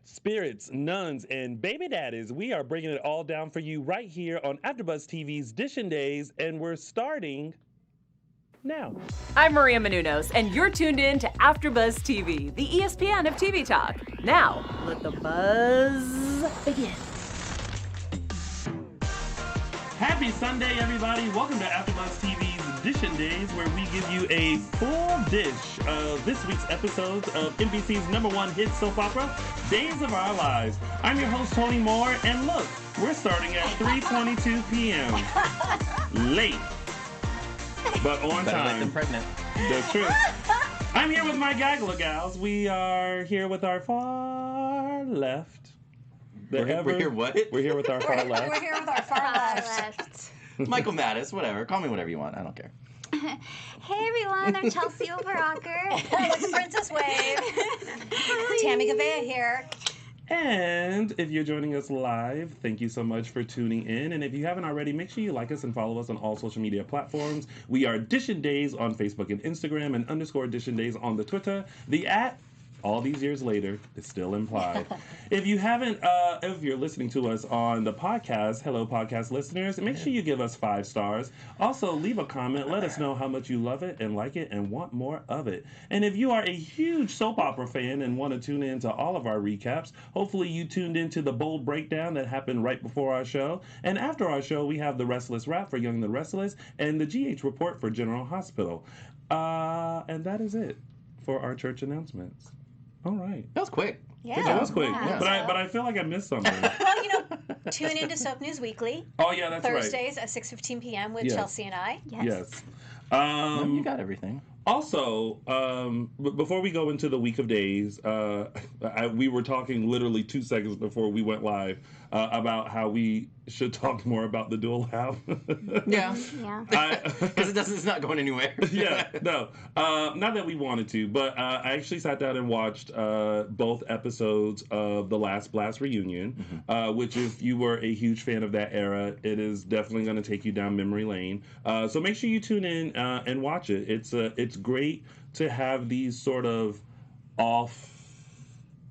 spirits, nuns, and baby daddies. We are bringing it all down for you right here on AfterBuzz TV's DISHIN Days, and we're starting now. I'm Maria Menounos, and you're tuned in to AfterBuzz TV, the ESPN of TV talk. Now, let the buzz begin. Happy Sunday, everybody. Welcome to AfterBuzz TV's DISHIN Days, where we give you a full dish of this week's episodes of NBC's #1 hit soap opera, Days of Our Lives. I'm your host, Tony Moore, and look, we're starting at 3:22 p.m. Late, but on Better time. late than pregnant. That's true. I'm here with my Gagla gals. We are here with our far left. We're here what? We're here with our far left. We're here with our far left. Michael Mattes, whatever. Call me whatever you want. I don't care. Hey everyone, I'm Chelsie Overocker. With the Princess Wave. Tami Goveia here. And if you're joining us live, thank you so much for tuning in. And if you haven't already, make sure you like us and follow us on all social media platforms. We are DISHIN Days on Facebook and Instagram, and _DISHIN Days on the Twitter. The @ all these years later, is still implied. If you haven't, if you're listening to us on the podcast, hello podcast listeners, make sure you give us 5 stars. Also, leave a comment. Let us know how much you love it and like it and want more of it. And if you are a huge soap opera fan and want to tune in to all of our recaps, hopefully you tuned into the bold breakdown that happened right before our show. And after our show, we have the Restless Wrap for Young and the Restless and the GH Report for General Hospital. And that is it for our church announcements. All right. That was quick. Yeah. That was quick. Yeah. But I feel like I missed something. Well, tune into Soap News Weekly. Oh, yeah, that's right. Thursdays at 6:15 p.m. with Yes. Chelsie and I. Yes. You got everything. Also, before we go into the week of days, we were talking literally 2 seconds before we went live about how we should talk more about the dual lab. Yeah. Yeah. Because it's not going anywhere. Yeah, no. Not that we wanted to, but I actually sat down and watched both episodes of The Last Blast Reunion, which if you were a huge fan of that era, it is definitely going to take you down memory lane. So make sure you tune in and watch it. It's great to have these sort of off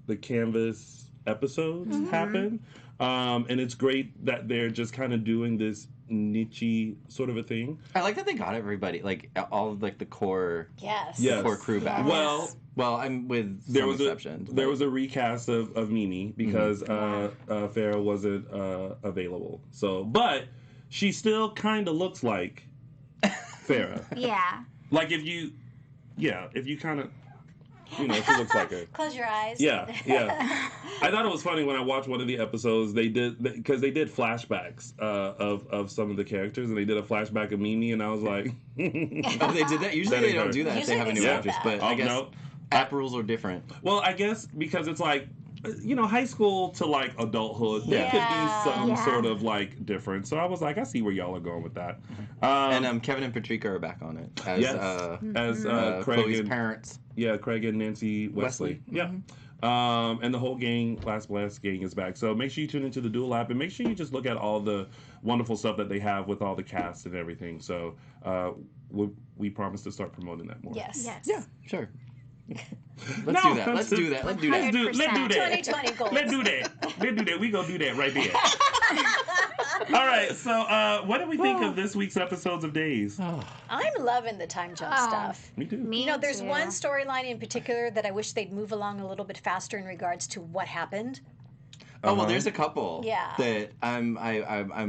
the canvas episodes happen. And it's great that they're just kind of doing this niche sort of a thing. I like that they got everybody, like all of like the core, Yes. Yes. core crew back. Yes. Well, I'm with some exceptions. There was a recast of Mimi because Farrah wasn't available. So, but she still kind of looks like Farrah. Yeah. Like if you kind of, she looks like her. Close your eyes. Yeah. I thought it was funny when I watched one of the episodes. Because they did flashbacks of some of the characters, and they did a flashback of Mimi, and I was like, Oh, they did that? Usually they don't do that if they have a new actress, but I guess no. app rules are different. Well, I guess because it's like, high school to like adulthood, there could be some sort of like difference. So I was like, I see where y'all are going with that. And Kevin and Patrika are back on it as Craig Chloe's and parents. Yeah, Craig and Nancy Wesley. Yeah. And the whole gang, Last Blast gang, is back. So make sure you tune into the Dual app and make sure you just look at all the wonderful stuff that they have with all the cast and everything. So we promise to start promoting that more. Yes. Yeah, sure. Let's do that. Let's do that. 2020 goals. Let's do that. We gonna do that right there. All right. So, what do we think of this week's episodes of Days? I'm loving the time jump stuff. Me too. There's one storyline in particular that I wish they'd move along a little bit faster in regards to what happened. Oh well, there's a couple. Yeah. That I'm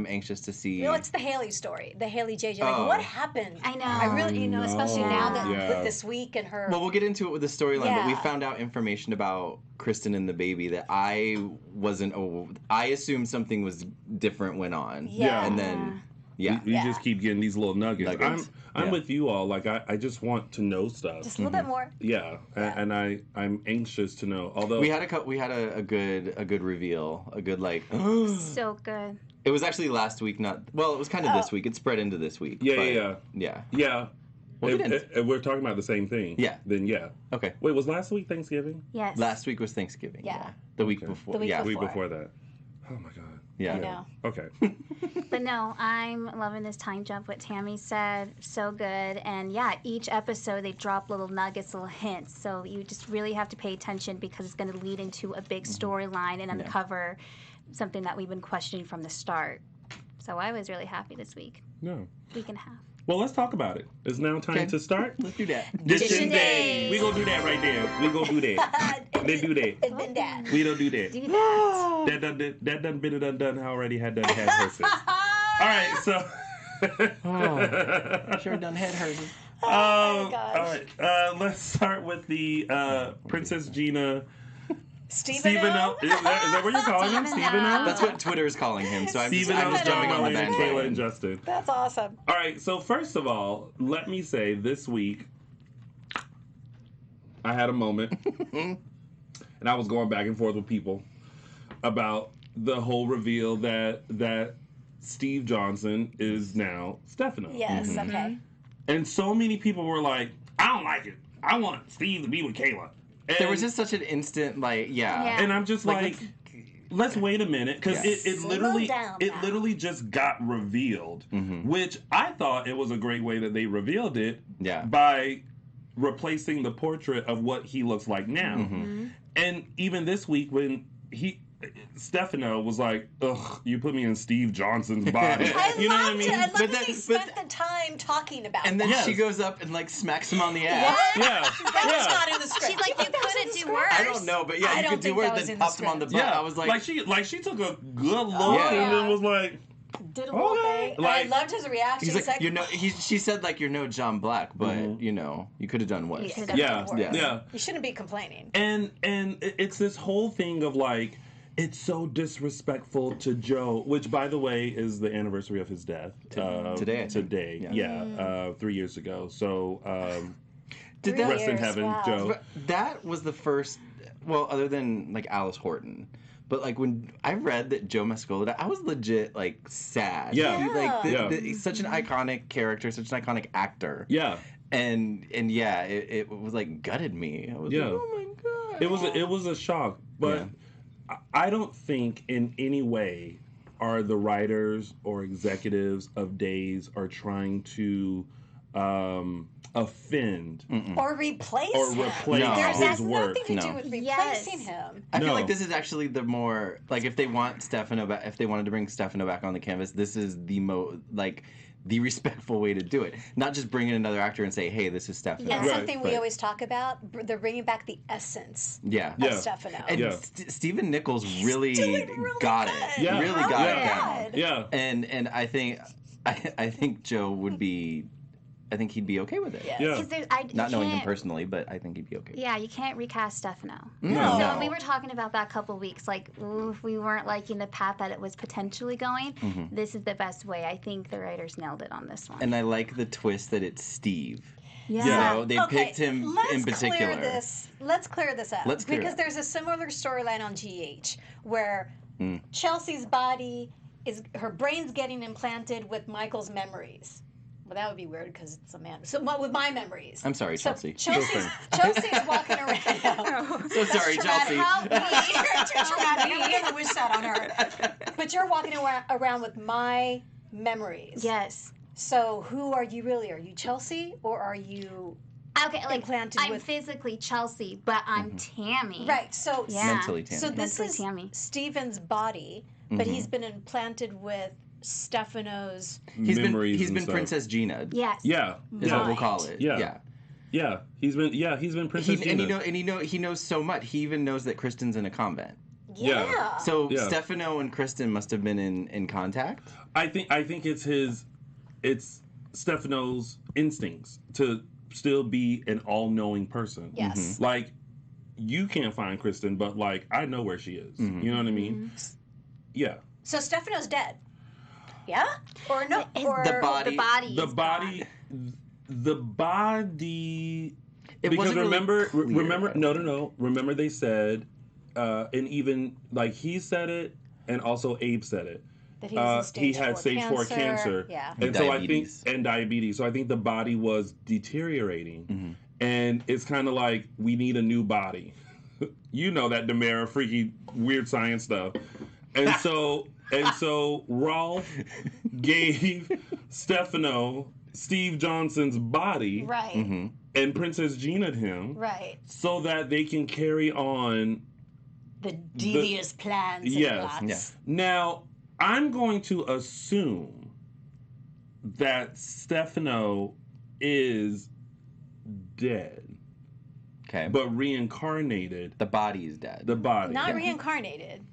anxious to see. It's the Haley story, the Haley JJ. Like, what happened? I know. I really, especially now that Yeah. with this week and her. Well, we'll get into it with the storyline, but we Yeah. found out information about Kristen and the baby that I wasn't. I assumed something was different went on. Yeah. And then. Yeah. We just keep getting these little nuggets. I'm Yeah. with you all. Like I just want to know stuff. Just a little bit more. Yeah, and I'm anxious to know. Although We had a good reveal, a good like. So good. It was actually last week, not well. It was kind of this week. It spread into this week. Yeah. Well, If we're talking about the same thing. Yeah. Then yeah. Okay. Wait, was last week Thanksgiving? Yes. last week was Thanksgiving. Yeah. The week before. The week yeah. The week Before. before that. Oh my God. Yeah. I know. Okay. But no, I'm loving this time jump. What Tami said, so good. And yeah, each episode they drop little nuggets, little hints. So you just really have to pay attention because it's going to lead into a big storyline and uncover something that we've been questioning from the start. So I was really happy this week. No. Week and a half. Well, let's talk about it. It's now time to start. Let's do that. Dishin Days. We gonna do that right there. We gonna do that. They do that. It's been that. We don't do that. Do that. That done been done. I already had done had horses. All right, so. Sure done head hurting. Oh my gosh. All right, let's start with the Princess Gina. Stephen Is that what you're calling him? Stephen O? That's what Twitter is calling him. So I'm just Stephen jumping on the Kayla bandwagon. and Justin. That's awesome. All right, so first of all, let me say this week, I had a moment, and I was going back and forth with people about the whole reveal that Steve Johnson is now Stefano. Yes, okay. And so many people were like, I don't like it. I want Steve to be with Kayla. And, There was just such an instant, Yeah. and I'm just like let's wait a minute, because it literally down it now. literally just got revealed, which I thought it was a great way that they revealed it by replacing the portrait of what he looks like now. And even this week when Stefano was like, ugh, you put me in Steve Johnson's body. You know what I mean? I love But that he spent the time talking about And then that. she goes up and like smacks him on the ass. Yeah. That was not in the script. She's like, you couldn't do worse. I don't know, but yeah, I you don't could do think worse that was than in the popped him on the butt. Yeah, I was like she took a good look and then was like, Did a little Okay. thing. Like- I loved his reaction. he's like, she said like you're no John Black, but you know, you could have done worse. You could've done yeah, worse. yeah. You shouldn't be complaining. And it's this whole thing of like, it's so disrespectful to Joe, which by the way is the anniversary of his death. Today, I think. Today, yeah, 3 years ago. So Did 3 that rest in years, heaven, wow. Joe. But that was the first, well, other than like Alice Horton. But like when I read that Joe Mascola died, I was legit like sad. Yeah. Like he's such an iconic character, such an iconic actor. Yeah, And yeah, it was like gutted me. I was like, oh my god. it was a shock, but I don't think in any way are the writers or executives of Days are trying to offend Or replace or him. replace No. There's his has work. nothing to do No. with replacing Yes. him. I feel No. like this is actually the more like if they want Stefano back, if they wanted to bring Stefano back on the canvas, this is the respectful way to do it. Not just bring in another actor and say, hey, this is Stefano. And Right. something we But- always talk about, they're bringing back the essence Yeah. of Yeah. Stefano. And Yeah. Stephen Nichols really, doing really got good. it. Yeah. Really Oh, got yeah. it down. Yeah, And I think Joe would be, I think he'd be okay with it. Yes. yeah. Because Not knowing him personally, but I think he'd be okay. Yeah, you can't recast Stefano. No. So we were talking about that a couple weeks. Like, if we weren't liking the path that it was potentially going, this is the best way. I think the writers nailed it on this one. And I like the twist that it's Steve. yeah. So they picked him in particular. Let's clear this up. Let's clear it because up. there's a similar storyline on GH where Chelsea's body her brain's getting implanted with Michael's memories. Well, that would be weird because it's a man. So with my memories. I'm sorry, Chelsea. Chelsea's walking around. So sorry, Chelsea. Help me. I'm going to wish that on her. But you're walking around with my memories. Yes. So who are you really? Are you Chelsea or are you Okay, like implanted I'm with... physically Chelsea, but I'm Tami. Right, so... Yeah. Mentally Tami. So this Mentally is Tami. Stephen's body, but he's been implanted with Stefano's... He's Memories been and stuff. Princess Gina. Yes. Yeah, Is yeah. what we'll call it. Yeah. Yeah, he's been Princess Gina. He knows so much. He even knows that Kristen's in a convent. Yeah. So Yeah. Stefano and Kristen must have been in contact. I think it's Stefano's instincts to still be an all-knowing person. Yes. Like, you can't find Kristen, but like I know where she is. You know what I mean? Yeah. So Stefano's dead. Yeah? Or no? Or The body. The body. The is body. gone. The body. It Because wasn't really remember, clear. no. Remember they said, and even like he said it, and also Abe said it. That he was in stage he had 4 stage 4 cancer. Yeah. And so I think Diabetes. and diabetes. So I think the body was deteriorating, and it's kind of like we need a new body. You know that Demera freaky weird science stuff, and so And so Rolf gave Stefano Steve Johnson's body, Right. and Princess Gina'd him, Right. so that they can carry on. The devious plans and Yes. plots. Yeah. Now, I'm going to assume that Stefano is dead, Okay. but reincarnated. The body is dead. The body. Not reincarnated.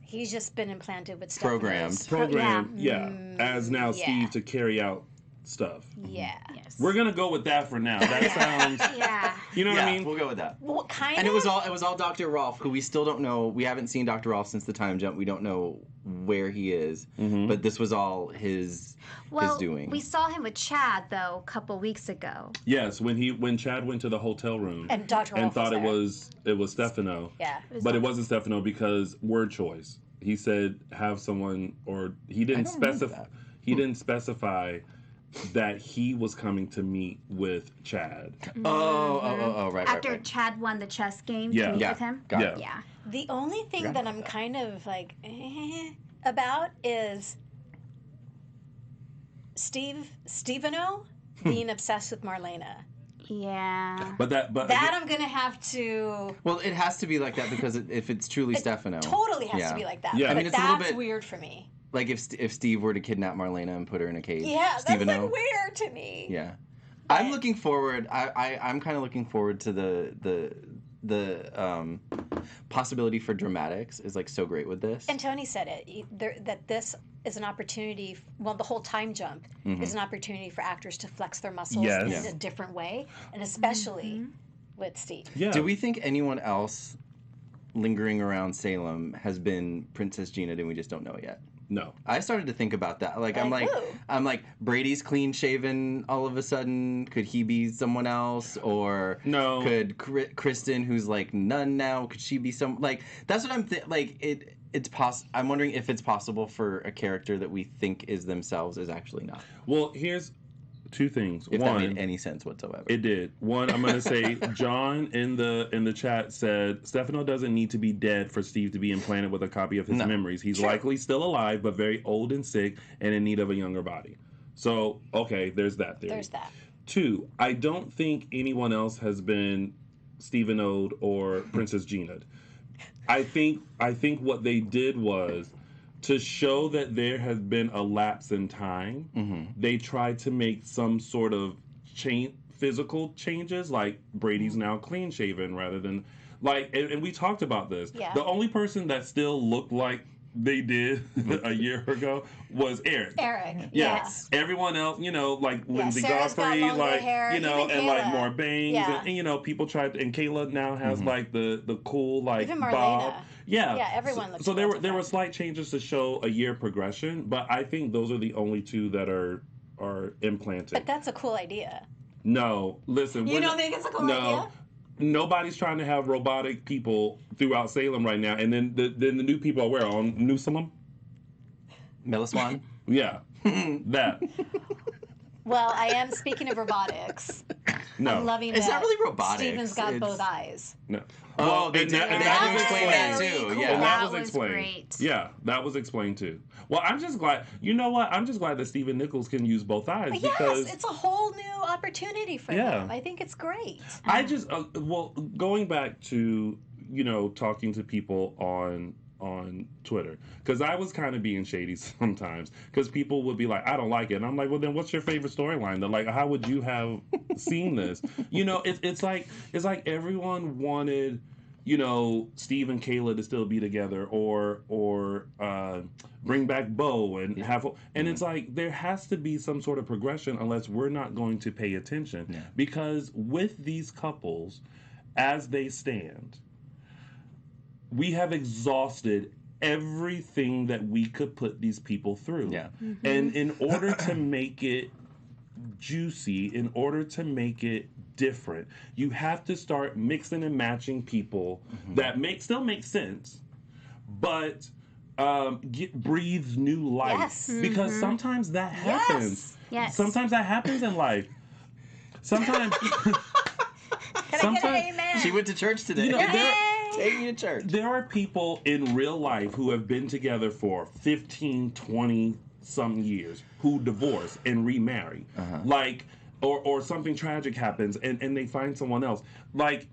He's just been implanted with stuff. Programmed. Programmed, yeah, as now yeah. Steve to carry out stuff. Yeah. Yes. We're gonna go with that for now. That sounds, Yeah. you know what I mean? We'll go with that. Well, kind And of. it was all Dr. Rolf, who we still don't know. We haven't seen Dr. Rolf since the time jump. We don't know where he is. But this was all his doing. We saw him with Chad though a couple weeks ago. Yes, when Chad went to the hotel room And Dr. Rolf thought was it was Stefano. Yeah. But it wasn't Stefano because word choice. He said have someone, or he didn't I don't remember specify. that. He didn't specify that he was coming to meet with Chad. Right. After right. Chad won the chess game Yeah. to meet Yeah. with him. Got Yeah. it. Yeah. The only thing Forgot that about I'm that. kind of like about is Stefano being obsessed with Marlena. Yeah. But That I'm gonna have to. Well, it has to be like that because if it's truly Stefano. Totally has Yeah. to be like that. Yeah. I But mean, it's a little that's bit- weird for me. Like if Steve were to kidnap Marlena and put her in a cage. Yeah, that's Stefano. like weird to me. Yeah. But- I'm looking forward. I'm kind of looking forward to the possibility for dramatics is like so great with this. And Tony said that this is an opportunity. Well, the whole time jump is an opportunity for actors to flex their muscles Yes. in a different way, and especially with Steve. yeah. Do we think anyone else lingering around Salem has been Princess Gina and we just don't know it yet? No. I started to think about that. Like I'm who? Brady's clean shaven all of a sudden. Could he be someone else? Or No. could Kristen, who's like nun now, could she be some like? That's what I'm I'm wondering if it's possible for a character that we think is themselves is actually not. Well, here's two things. If One, that made any sense whatsoever. it did. One, I'm gonna say John in the chat said Stefano doesn't need to be dead for Steve to be implanted with a copy of his No. memories. He's likely still alive, but very old and sick and in need of a younger body. So, okay, there's that theory. There's that. Two, I don't think anyone else has been Stephen Ode or Princess Gina. I think what they did was to show that there has been a lapse in time. They tried to make some sort of physical changes, like Brady's now clean shaven rather than like. And we talked about this. Yeah. The only person that still looked like they did a year ago was Eric. Eric. Yeah. Yes. Everyone else, like Lindsay Sarah's got Godfrey, longer like hair, and even like Kayla. more bangs, Yeah. and people tried. And Kayla now has like the cool like Even Marlena. bob. Yeah. Yeah, everyone looks So there real were different. slight changes to show a year progression, but I think those are the only two that are implanted. But that's a cool idea. No, listen. You we're don't not- think it's a cool no. idea? Nobody's trying to have robotic people throughout Salem right now, and then the new people are where on New Salem? Meliswan? Yeah, that. Well, I am speaking of robotics. No, I'm loving It's that not really robotics. Steven's got It's- both eyes. no. Oh, they and did. that- They and had that to was explain explained. that very too. cool. Yeah. And that That was was explained. great. Yeah, that was explained too. Well, I'm just glad. You know what? I'm just glad that Stephen Nichols can use both eyes because Yes, it's a whole new opportunity for Yeah. him. I think it's great. I just going back to talking to people on Twitter, because I was kind of being shady sometimes, because people would be like, I don't like it, and I'm like, well, then what's your favorite storyline? They're like, how would you have seen this? It's like everyone wanted Steve and Kayla to still be together, or bring back Bo and have, and it's like there has to be some sort of progression, unless we're not going to pay attention. Yeah. Because with these couples, as they stand, we have exhausted everything that we could put these people through. Yeah. And in order to make it juicy, in order to make it different, you have to start mixing and matching people that still make sense, but breathes new life. Yes. Because sometimes that happens. Yes. Sometimes that happens in life. Sometimes Can I get Sometimes- an amen? She went to church today. there Take me to church. There are people in real life who have been together for 15, 20 some years who divorce and remarry. Like, or something tragic happens and they find someone else. Like,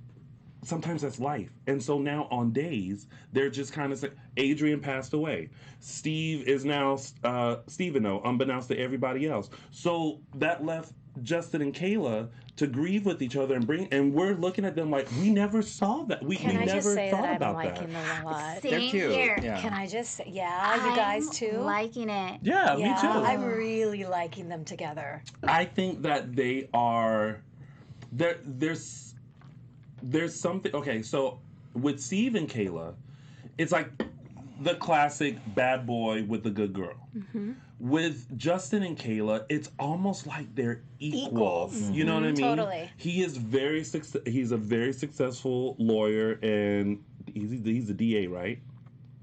sometimes that's life. And so now on Days, they're just kind of saying, Adrian passed away. Steve is now Steve-O, unbeknownst to everybody else. So that left Justin and Kayla to grieve with each other and we're looking at them like we never saw that. We Can I never just say thought that I'm about liking that. them a lot? They're Same cute. here. Yeah. Can I just say, you guys too? Liking it. Yeah, me too. I'm really liking them together. I think that they are there's something. Okay, so with Steve and Kayla, it's like the classic bad boy with the good girl. With Justin and Kayla, it's almost like they're equals. You know what I mean? Totally. He is he's a very successful lawyer, and he's a DA, right?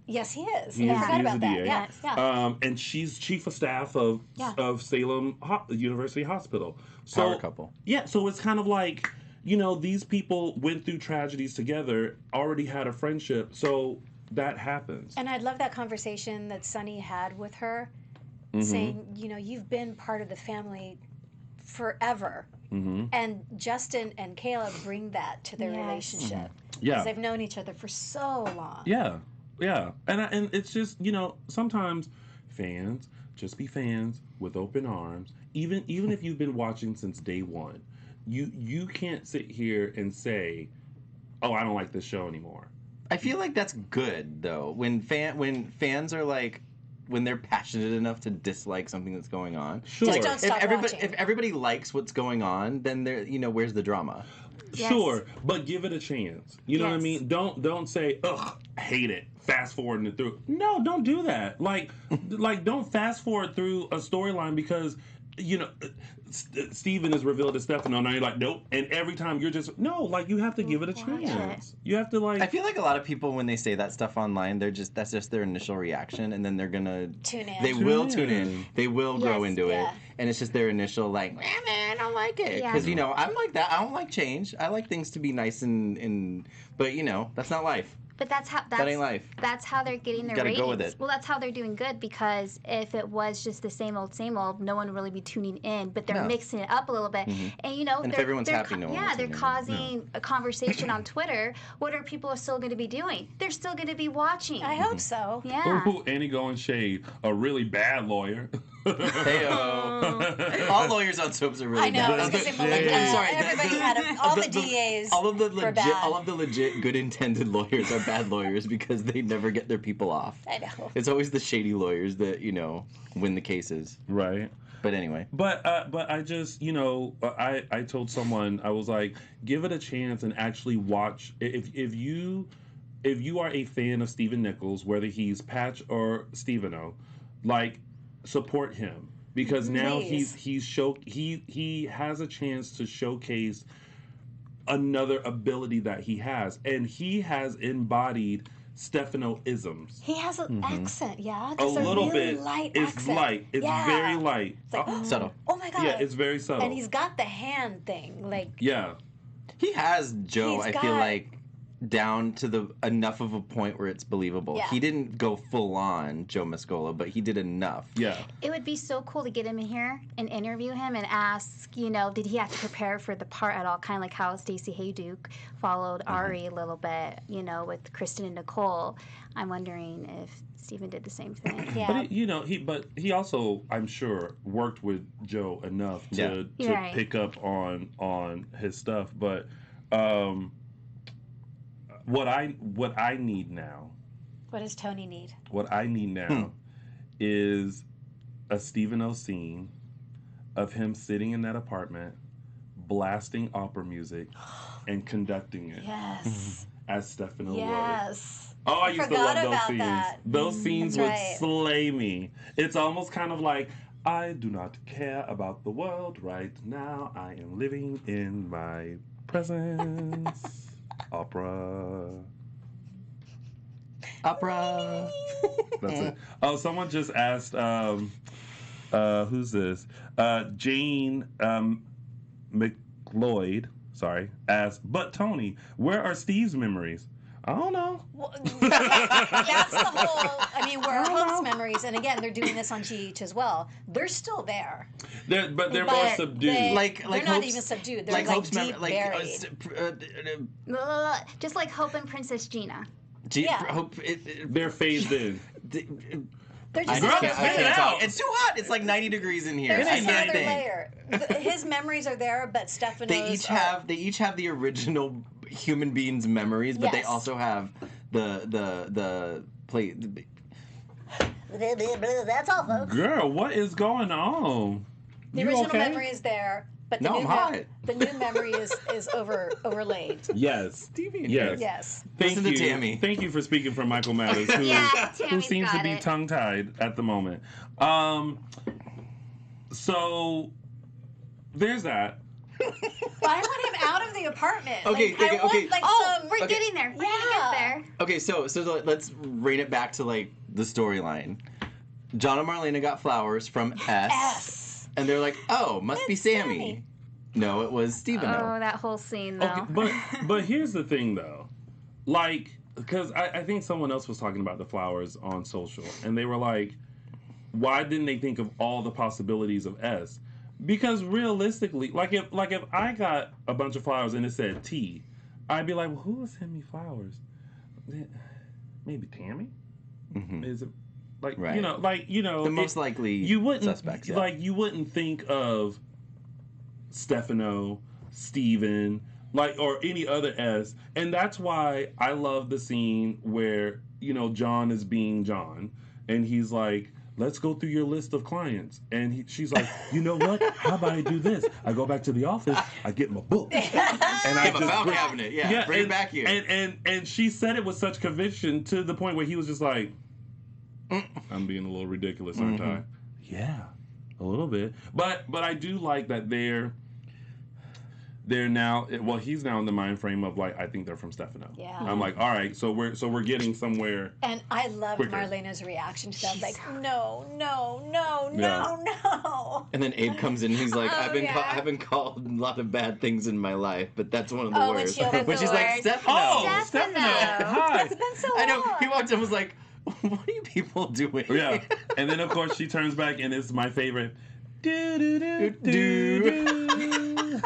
Yes, he is. He I is- forgot he is about a that. DA. Yeah, yeah. And she's chief of staff of Salem University Hospital. So, Power couple. Yeah, so it's kind of like, you know, these people went through tragedies together, already had a friendship, so that happens. And I love that conversation that Sunny had with her, saying, you know, you've been part of the family forever. And Justin and Kayla bring that to their Yes. relationship. Yeah. Because they've known each other for so long. Yeah, yeah, and it's just, you know, sometimes fans just be fans with open arms. Even if you've been watching since day one, you can't sit here and say, "Oh, I don't like this show anymore." I feel like that's good though. When fans are like, when they're passionate enough to dislike something that's going on. Sure. Just don't stop watching. If everybody likes what's going on, then there, you know, where's the drama? Yes. Sure, but give it a chance. You know what I Yes. mean? Don't say, "Ugh, hate it." Fast forwarding it through. No, don't do that. Like don't fast forward through a storyline because, you know, Steven is revealed as Stefano. Now you're like, nope. And every time you're just like you have to give it a chance. You have to like. I feel like a lot of people, when they say that stuff online, that's just their initial reaction, and then they're gonna Tune in. They will tune in. They will grow Yes, into it, yeah. and it's just their initial like, man, I don't like it, Yeah. because you know I'm like that. I don't like change. I like things to be nice and but you know that's not life. But that's how That ain't life. That's how they're getting their Gotta ratings. go with it. Well, that's how they're doing good, because if it was just the same old, no one would really be tuning in. But they're No. mixing it up a little bit, and you know, And if they're, everyone's they're happy, no one will they're tune in. causing a conversation on Twitter. What are people still going to be doing? They're still going to be watching. I hope so. Yeah. Ooh, Annie going shade. A really bad lawyer. Heyo. All lawyers on soaps are really I know. bad. I was gonna say, Shade. Melissa, I'm sorry, everybody had all the DAs. All of the were legit, bad. all of the legit, good intended lawyers are bad lawyers because they never get their people off. I know. It's always the shady lawyers that win the cases. Right. But anyway, But I just, you know, I told someone, I was like, give it a chance and actually watch. If you are a fan of Stephen Nichols, whether he's Patch or Steveno, like, support him, because now Please. he has a chance to showcase another ability that he has, and he has embodied Stefano-isms. He has an accent, yeah? A Just little really bit. light It's accent. light. It's Yeah. very light. It's like, subtle. oh my God. Yeah, it's very subtle. And he's got the hand thing. Like, Yeah. he has Joe. He's I feel got- like down to the enough of a point where it's believable. Yeah. He didn't go full on Joe Mascola, but he did enough. Yeah. It would be so cool to get him in here and interview him and ask, you know, did he have to prepare for the part at all? Kind of like how Stacey Hayduke followed Ari a little bit, you know, with Kristen and Nicole. I'm wondering if Stephen did the same thing. yeah. But he also, I'm sure, worked with Joe enough to Right. pick up on his stuff. But what I need now, What does Tony need? is a Stephen O scene of him sitting in that apartment, blasting opera music, and conducting it Yes. as Stefano would. Yes. Oh, I used to forgot love those about scenes. that. Those scenes That's would right. slay me. It's almost kind of like, I do not care about the world right now. I am living in my presence. Opera. Opera. That's it. Oh, someone just asked, who's this? Jane McLeod, asked, but Tony, where are Steve's memories? I don't know. Well, that's the whole. I mean, where Hope's memories, and again, they're doing this on GH as well. They're still there. But they're more subdued. They're not even subdued. They're like deep buried. Just like Hope and Princess Gina. Hope. They're phased in. They're just I another can't layer. talk. It's too hot. It's like 90 degrees in here. There's I just can't another think. layer. His memories are there, but Stefano's They each have the original human beings' memories, but they Yes. also have the play. That's all, folks. Girl, what is going on? The You original okay? memory is there, but the No, new I'm hot. the new memory is overlaid. Yes. Stevie. Yes. Yes. Thank Listen you. to Tammy. Thank you for speaking for Michael Mattes, who, Yeah, who Tammy's seems to got be it. tongue-tied at the moment. So there's that. But I want him out of the apartment. Okay, like, I want, like, some, We're getting there. We're gonna get there. Okay, so let's rein it back to like the storyline. John and Marlena got flowers from S. And they're like, oh, must be It's Sammy. Sammy. No, it was Steveno. Oh, that whole scene though. Okay, but here's the thing though, like, because I think someone else was talking about the flowers on social, and they were like, why didn't they think of all the possibilities of S? Because realistically, like if I got a bunch of flowers and it said T, I'd be like, well, who would send me flowers? Maybe Tammy. Mhm. Is it like Right. the most likely you wouldn't suspects, yeah. like you wouldn't think of Stefano, Steven, like, or any other S. And that's why I love the scene where, John is being John and he's like, let's go through your list of clients. And she's like, you know what? How about I do this? I go back to the office, I get my book. And I Have a file cabinet, bring it back here. And she said it with such conviction to the point where he was just like, I'm being a little ridiculous, aren't I? Yeah, a little bit. But I do like that they're now, well, he's now in the mind frame of like, I think they're from Stefano. Yeah. I'm like, all right, so we're getting somewhere. And I loved quicker. Marlena's reaction to that. Like, She's- no. And then Abe comes in and he's like, Oh, I've been called a lot of bad things in my life, but that's one of the Oh, when worst. she opened When the she's like, doors. Stefano. Oh, Stefano. Hi. It's been so I know. long. He walked in and was like, what are you people doing? Yeah. And then, of course, she turns back and it's my favorite. Do, do, do, do, do.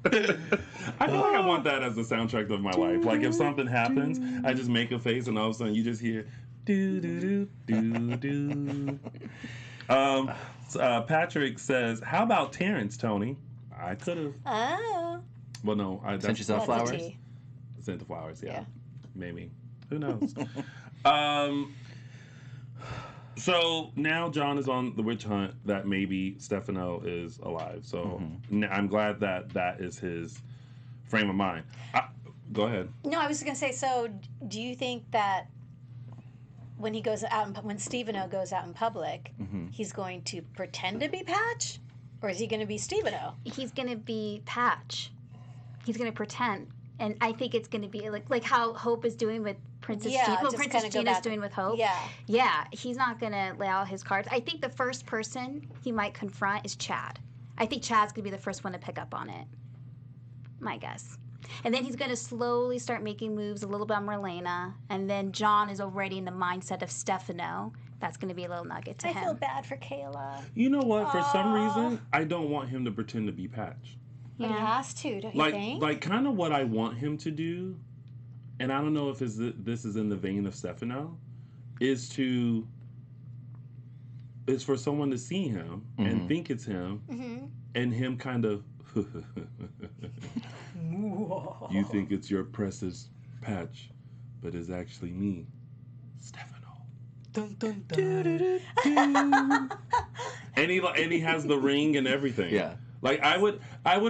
I feel like I want that as the soundtrack of my life. Like if something happens, I just make a face and all of a sudden you just hear do do do do do. Patrick says, "How about Terrence, Tony?" I could have. Oh. Well, no, I Sent yourself That's a flowers? tea. sent the flowers. Yeah, Yeah. maybe. Who knows? So now John is on the witch hunt that maybe Stefano is alive. So I'm glad that that is his frame of mind. Go ahead. No, I was going to say, so do you think that when he goes out, when Steveno goes out in public, he's going to pretend to be Patch? Or is he going to be Steveno? He's gonna be Patch. He's gonna pretend, and I think it's gonna be like how Hope is doing with Princess Yeah, Gina. Well, just Princess kinda go Gina's back- doing with Hope. Yeah. Yeah, he's not gonna lay out his cards. I think the first person he might confront is Chad. I think Chad's gonna be the first one to pick up on it. My guess. And then he's gonna slowly start making moves a little bit on Marlena, and then John is already in the mindset of Stefano. That's gonna be a little nugget to I him. feel bad for Kayla. You know what? For some Aw. reason, I don't want him to pretend to be Patch. But he Yeah. has to, don't you think? Like kind of what I want him to do, and I don't know if this is in the vein of Stefano, is for someone to see him and think it's him, and him kind of. You think it's your precious Patch, but it's actually me, Stefano. Dun, dun, dun. And he has the ring and everything. Yeah. Like I would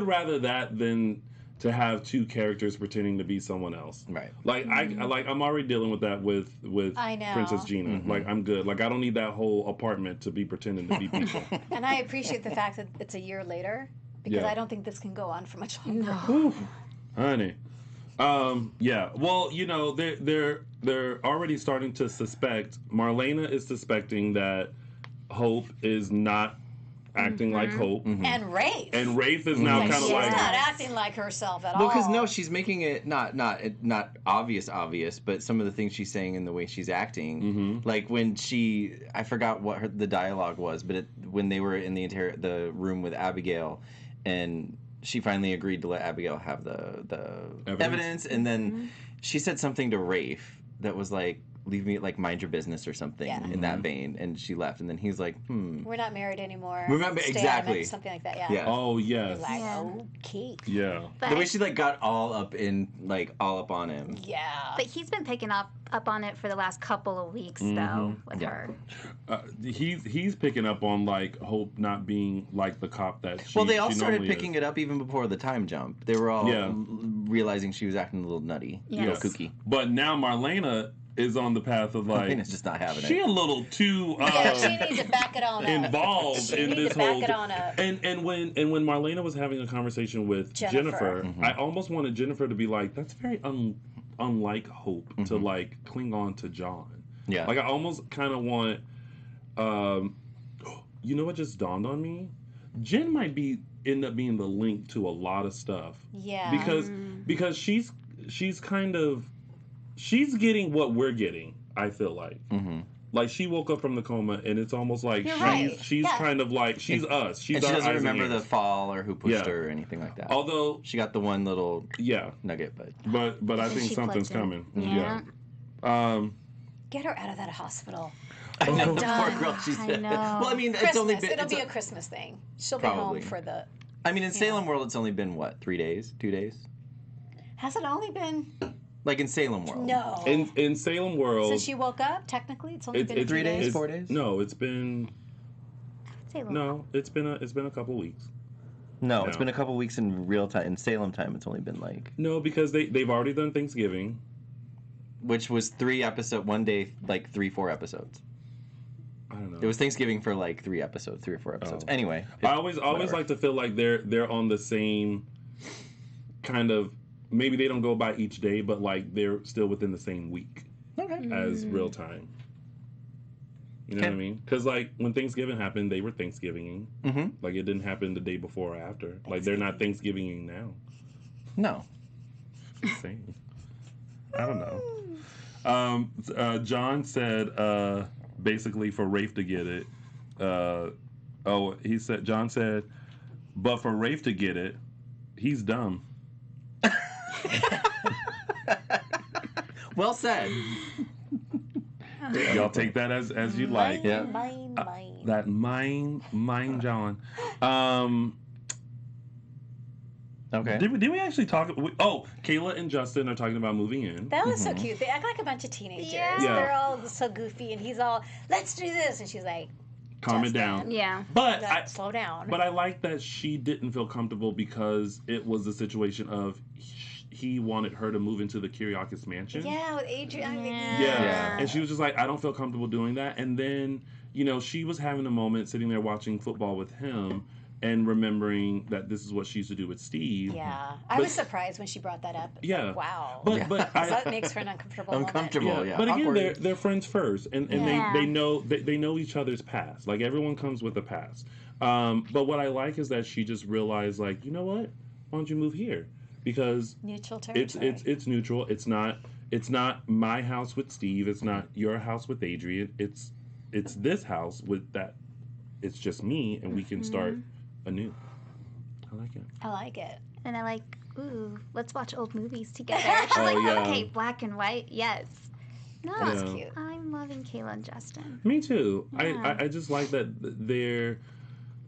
rather that than to have two characters pretending to be someone else. Right. Like I'm already dealing with that with I know. Princess Gina. Like I'm good. Like I don't need that whole apartment to be pretending to be people. And I appreciate the fact that it's a year later, because Yeah. I don't think this can go on for much longer. Whew, honey. Yeah. Well, they're already starting to suspect. Marlena is suspecting that Hope is not acting like Hope. And Rafe. And Rafe is now Like, kind of she's like... not acting like herself at Well, all. because no, she's making it not obvious, but some of the things she's saying and the way she's acting, like when I forgot what the dialogue was, but when they were in the room with Abigail, and she finally agreed to let Abigail have the evidence, and then she said something to Rafe that was like, leave me, like, mind your business or something in that vein, and she left, and then he's like, We're not married anymore. We're not exactly. Something like that, Yeah. Oh, yes. Like, Yeah. okay. Yeah. But, the way she, like, got all up on him. Yeah. but he's been picking up on it for the last couple of weeks, though, with her. He's picking up on, like, Hope not being like the cop that she Well, they all she started normally picking is. it up even before the time jump. They were all realizing she was acting a little nutty, a Yes. little kooky. But now Marlena is on the path of, like... Marlena's just not having She it. a little too... Yeah, she needs to back it on up. involved She in needs this to back whole it on up. and when Marlena was having a conversation with Jennifer. Jennifer, I almost wanted Jennifer to be like, that's very unlike Hope to like cling on to John. Yeah. Like I almost kind of want you know what just dawned on me? Jen might end up being the link to a lot of stuff. Yeah. Because she's getting what we're getting, I feel like. Like she woke up from the coma, and it's almost like You're right. she's Yeah. kind of like she's us. She's And she our doesn't eyes and remember the ears. fall or who pushed Yeah. her or anything like that. Although, She got the one little yeah, nugget, but but I And think she something's plugged coming. in. Yeah. Get her out of that hospital. I know the done. poor girl. She's I well, know. I mean, Christmas. it's only been. It'll it's be a- a Christmas thing. She'll Probably. be home for the... I mean, in Salem World, it's only been what, 3 days, 2 days? Has it only been... Like in Salem World. No. In Salem World, Since she woke up, technically, it's only been 3 days, it's- 4 days. No, it's been Say, look, no, it's been a couple weeks. No, No. it's been a couple weeks in real time. In Salem time, it's only been like, No, because they've already done Thanksgiving. which was 3 episodes, 1 day, like 3-4 episodes. I don't know. It was Thanksgiving for like 3 episodes, 3 or 4 episodes. Oh. Anyway, I always whatever. like to feel like they're on the same kind of. Maybe they don't go by each day, but like they're still within the same week as real time. You know what I Okay. mean? Because like when Thanksgiving happened, they were Thanksgiving-ing. Mhm. Like it didn't happen the day before or after. Like they're not Thanksgiving-ing now. No. Just saying. I don't know. John said basically for Rafe to get it. John said, but for Rafe to get it, he's dumb. Well said. Y'all take that as you like. Yeah. Mine. That mine John. Okay. Did we actually talk? Kayla and Justin are talking about moving in. That was so cute. They act like a bunch of teenagers. Yeah. Yeah. They're all so goofy, and he's all, let's do this. And she's like, Calm it Justin, down. yeah. But slow down. But I like that she didn't feel comfortable because it was a situation of he wanted her to move into the Kyriakis mansion. Yeah, with Adrian. I mean, Yeah. Yeah. And she was just like, I don't feel comfortable doing that. And then, she was having a moment sitting there watching football with him and remembering that this is what she used to do with Steve. Yeah. I But- was surprised when she brought that up. It's Yeah. like, wow. But 'Cause that makes for an uncomfortable moment. Uncomfortable, yeah. But again, Awkward. they're friends first, and Yeah. they know each other's past. Like everyone comes with a past. But what I like is that she just realized, like, you know what? Why don't you move here? Because Neutral territory. it's neutral. It's not my house with Steve. It's not your house with Adrian. It's this house with that. It's just me, and we can start anew. I like it. I like it. And I like, ooh, let's watch old movies together. She's like, yeah. okay, black and white, yes. No, That's Yeah. cute. I'm loving Kayla and Justin. Me too. Yeah. I just like that they're,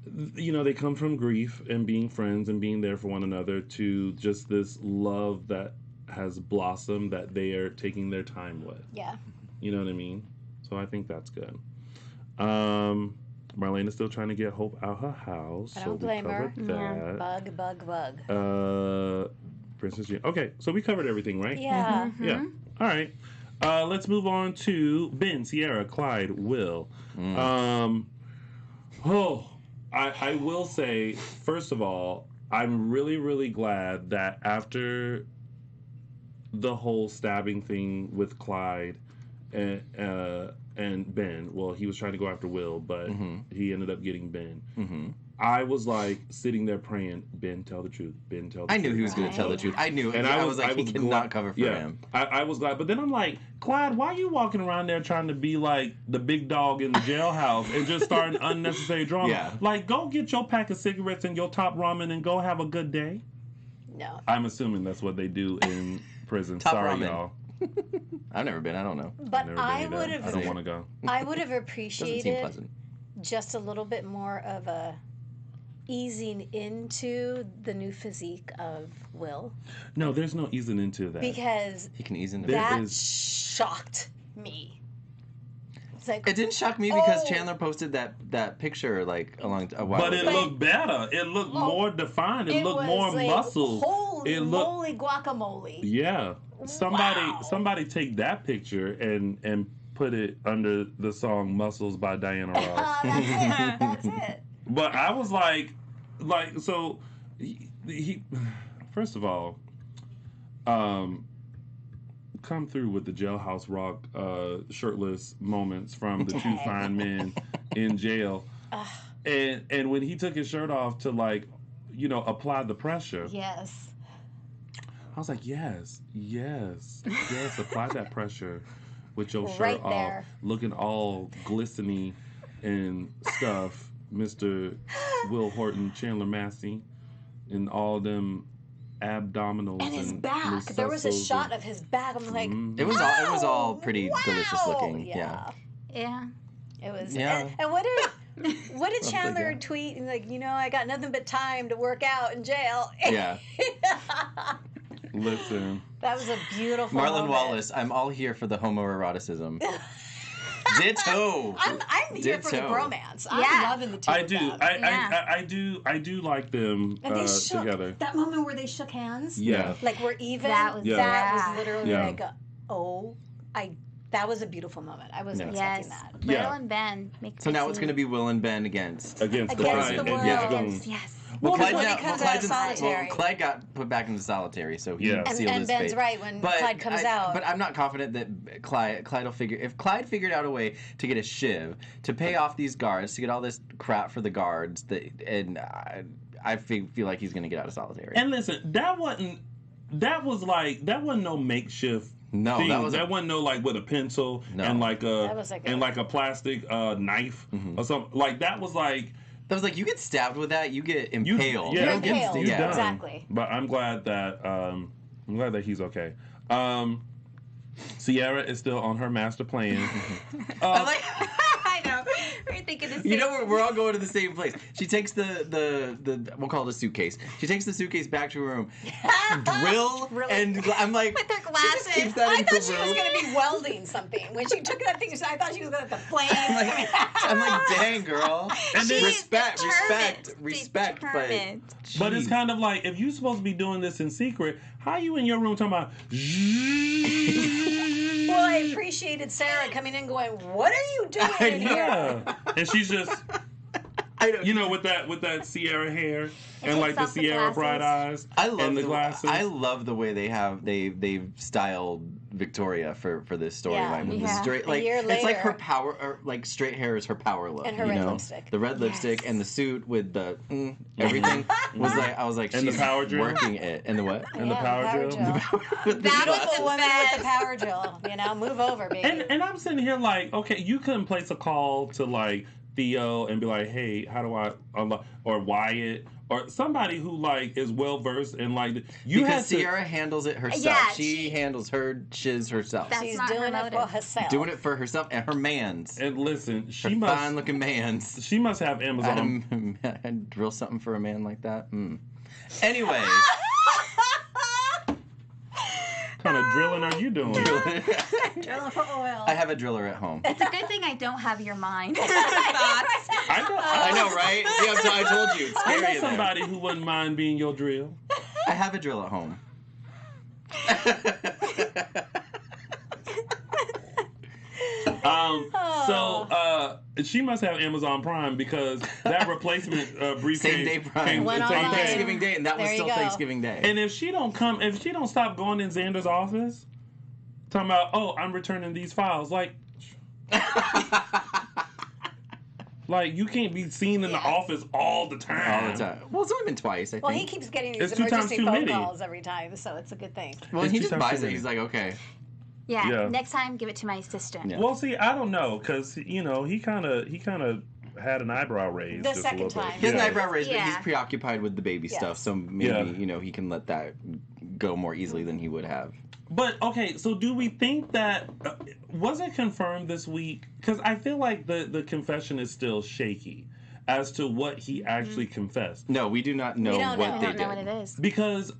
they come from grief and being friends and being there for one another to just this love that has blossomed that they are taking their time with. Yeah. You know what I mean? So I think that's good. Marlena's still trying to get Hope out her house. I so don't we blame her. covered that. Bug. Princess Jean. Okay, so we covered everything, right? Yeah. Yeah. All right. Let's move on to Ben, Sierra, Clyde, Will. I will say, first of all, I'm really, really glad that after the whole stabbing thing with Clyde and and Ben. Well, he was trying to go after Will, but he ended up getting Ben. Mm-hmm. I was like sitting there praying, Ben, tell the truth. Ben, tell the truth. I knew he was going to tell the truth. I knew, And I was like, he cannot glad, cover for yeah, him. I was glad, but then I'm like, Clyde, why are you walking around there trying to be like the big dog in the jailhouse and just starting unnecessary drama? Yeah. Like, go get your pack of cigarettes and your top ramen and go have a good day. No. I'm assuming that's what they do in prison. Top Sorry, ramen. y'all. I've never been. I don't know. But Never been I either. would have. I don't want to go. I would have Doesn't seem appreciated pleasant. just a little bit more of a easing into the new physique of Will, No, there's no easing into that. because He can ease into There that. that is- shocked me. It's like, It didn't shock me because Oh. Chandler posted that picture like a while But it ago. looked better. It looked more defined. It looked was more like, muscle. Holy It looked moly guacamole! Yeah. Wow. Somebody take that picture and put it under the song Muscles by Diana Ross. That's it. That's it. But I was like so he first of all, come through with the Jailhouse Rock shirtless moments from the two fine men in jail. And when he took his shirt off to like, apply the pressure. Yes. I was like, yes, apply that pressure with your shirt Right off, there. looking all glistening and stuff, Mr. Will Horton, Chandler Massey, and all them abdominals And his and back. There was a shot of his back. I'm like, It was all pretty delicious looking. Yeah. Yeah. It was. Yeah. And what did Chandler yeah. tweet? And like, I got nothing but time to work out in jail. Yeah. Listen, That was a beautiful Marlon moment. Wallace, I'm all here for the homoeroticism. Ditto. I'm here for the Ditto. bromance. Yeah. I'm loving the two I of do, them. I do like them And they shook. together. That moment where they shook hands. Yeah. Like we're even. That was- that was literally Yeah. like, that was a beautiful moment. I wasn't Yes. expecting that. Will Yeah. and Ben. Make So now it's going to be Will and Ben against. Against Against Clyde the and world. his Against, goons. yes. Well, Because Clyde, when he now, comes well, out of Clyde's solitary. Clyde got put back into solitary, so he Yeah. sealed And his Ben's fate. right when Clyde comes out. But I'm not confident that Clyde will figure. If Clyde figured out a way to get a shiv to pay off these guards, to get all this crap for the guards, I feel like he's going to get out of solitary. And listen, that wasn't no makeshift. No, thing. that wasn't no like with a pencil No. and like That was like a plastic knife or something. Like that was like That was like, you get stabbed with that, you get impaled. yeah, You You're don't get- impaled. you yeah. done. Exactly. But I'm glad that he's okay. Sierra is still on her master plan. I like. I know. We're thinking the same. You know, we're all going to the same place. She takes the we'll call it a suitcase. She takes the suitcase back to her room, drill, Really? and I'm like, With her she just glasses. keeps that I in her thought she was room. going to be welding something. When she took that thing, I thought she was going to have the flame. I'm like, dang, girl. And then- respect, Determined. respect, but Determined. But it's Jeez. kind of like, if you're supposed to be doing this in secret, how are you in your room talking about? Well, I appreciated Sarah coming in going, what are you doing I in know. here? Yeah, and she's just, I don't. with that Sierra hair and takes like the off the Sierra bright glasses. eyes I love and the glasses. I love the way they've styled Victoria for this storyline. Yeah. With the Yeah. straight, A like year it's like her later. power, or like straight hair is her power look. And her you red know? lipstick. The red lipstick and the suit with the everything was like, I was like, And the she's power drill. working it. And the what? And the power drill. With the That was glasses. Beautiful woman with the power drill. Move over, baby. And I'm sitting here like, okay, you couldn't place a call to like Theo and be like, hey, how do I unlock, or Wyatt or somebody who like is well versed in like you because had to. Sierra handles it herself. Yeah, she handles her shiz herself. That's She's not her doing it for motive. herself. Doing it for herself and her mans. And listen, she Her must fine looking mans. she must have Amazon. I'd drill something for a man like that. Anyway. What kind of drilling are you doing? Drilling for oil. I have a driller at home. It's a good thing I don't have your mind. Thoughts. I know, right? Yeah, I told you. It's I scary know in there. somebody who wouldn't mind being your drill. I have a drill at home. She must have Amazon Prime because that replacement briefcase Same day Prime. came Went It's same on online. day. Thanksgiving Day, and that was There you still go. Thanksgiving Day. And if she don't stop going in Xander's office, talking about, oh, I'm returning these files, like, Like, you can't be seen in the office all the time. All the time. Well, it's only been twice, I think. Well, he keeps getting these It's 2 times emergency too phone many. calls every time, so it's a good thing. Well, It's he 2 just times buys too it. many. He's like, okay. Yeah, Yeah. next time give it to my assistant. Yeah. Well, see, I don't know, because, you know, he kind of had an eyebrow raised. The just a second little bit. time. He has an Yeah. eyebrow raised, but Yeah. he's preoccupied with the baby Yes. stuff, so maybe, Yeah. you know, he can let that go more easily than he would have. But, okay, so do we think that, was it confirmed this week? Because I feel like the confession is still shaky as to what he actually confessed. No, we do not know We don't what know. I they don't did. know what it is. Because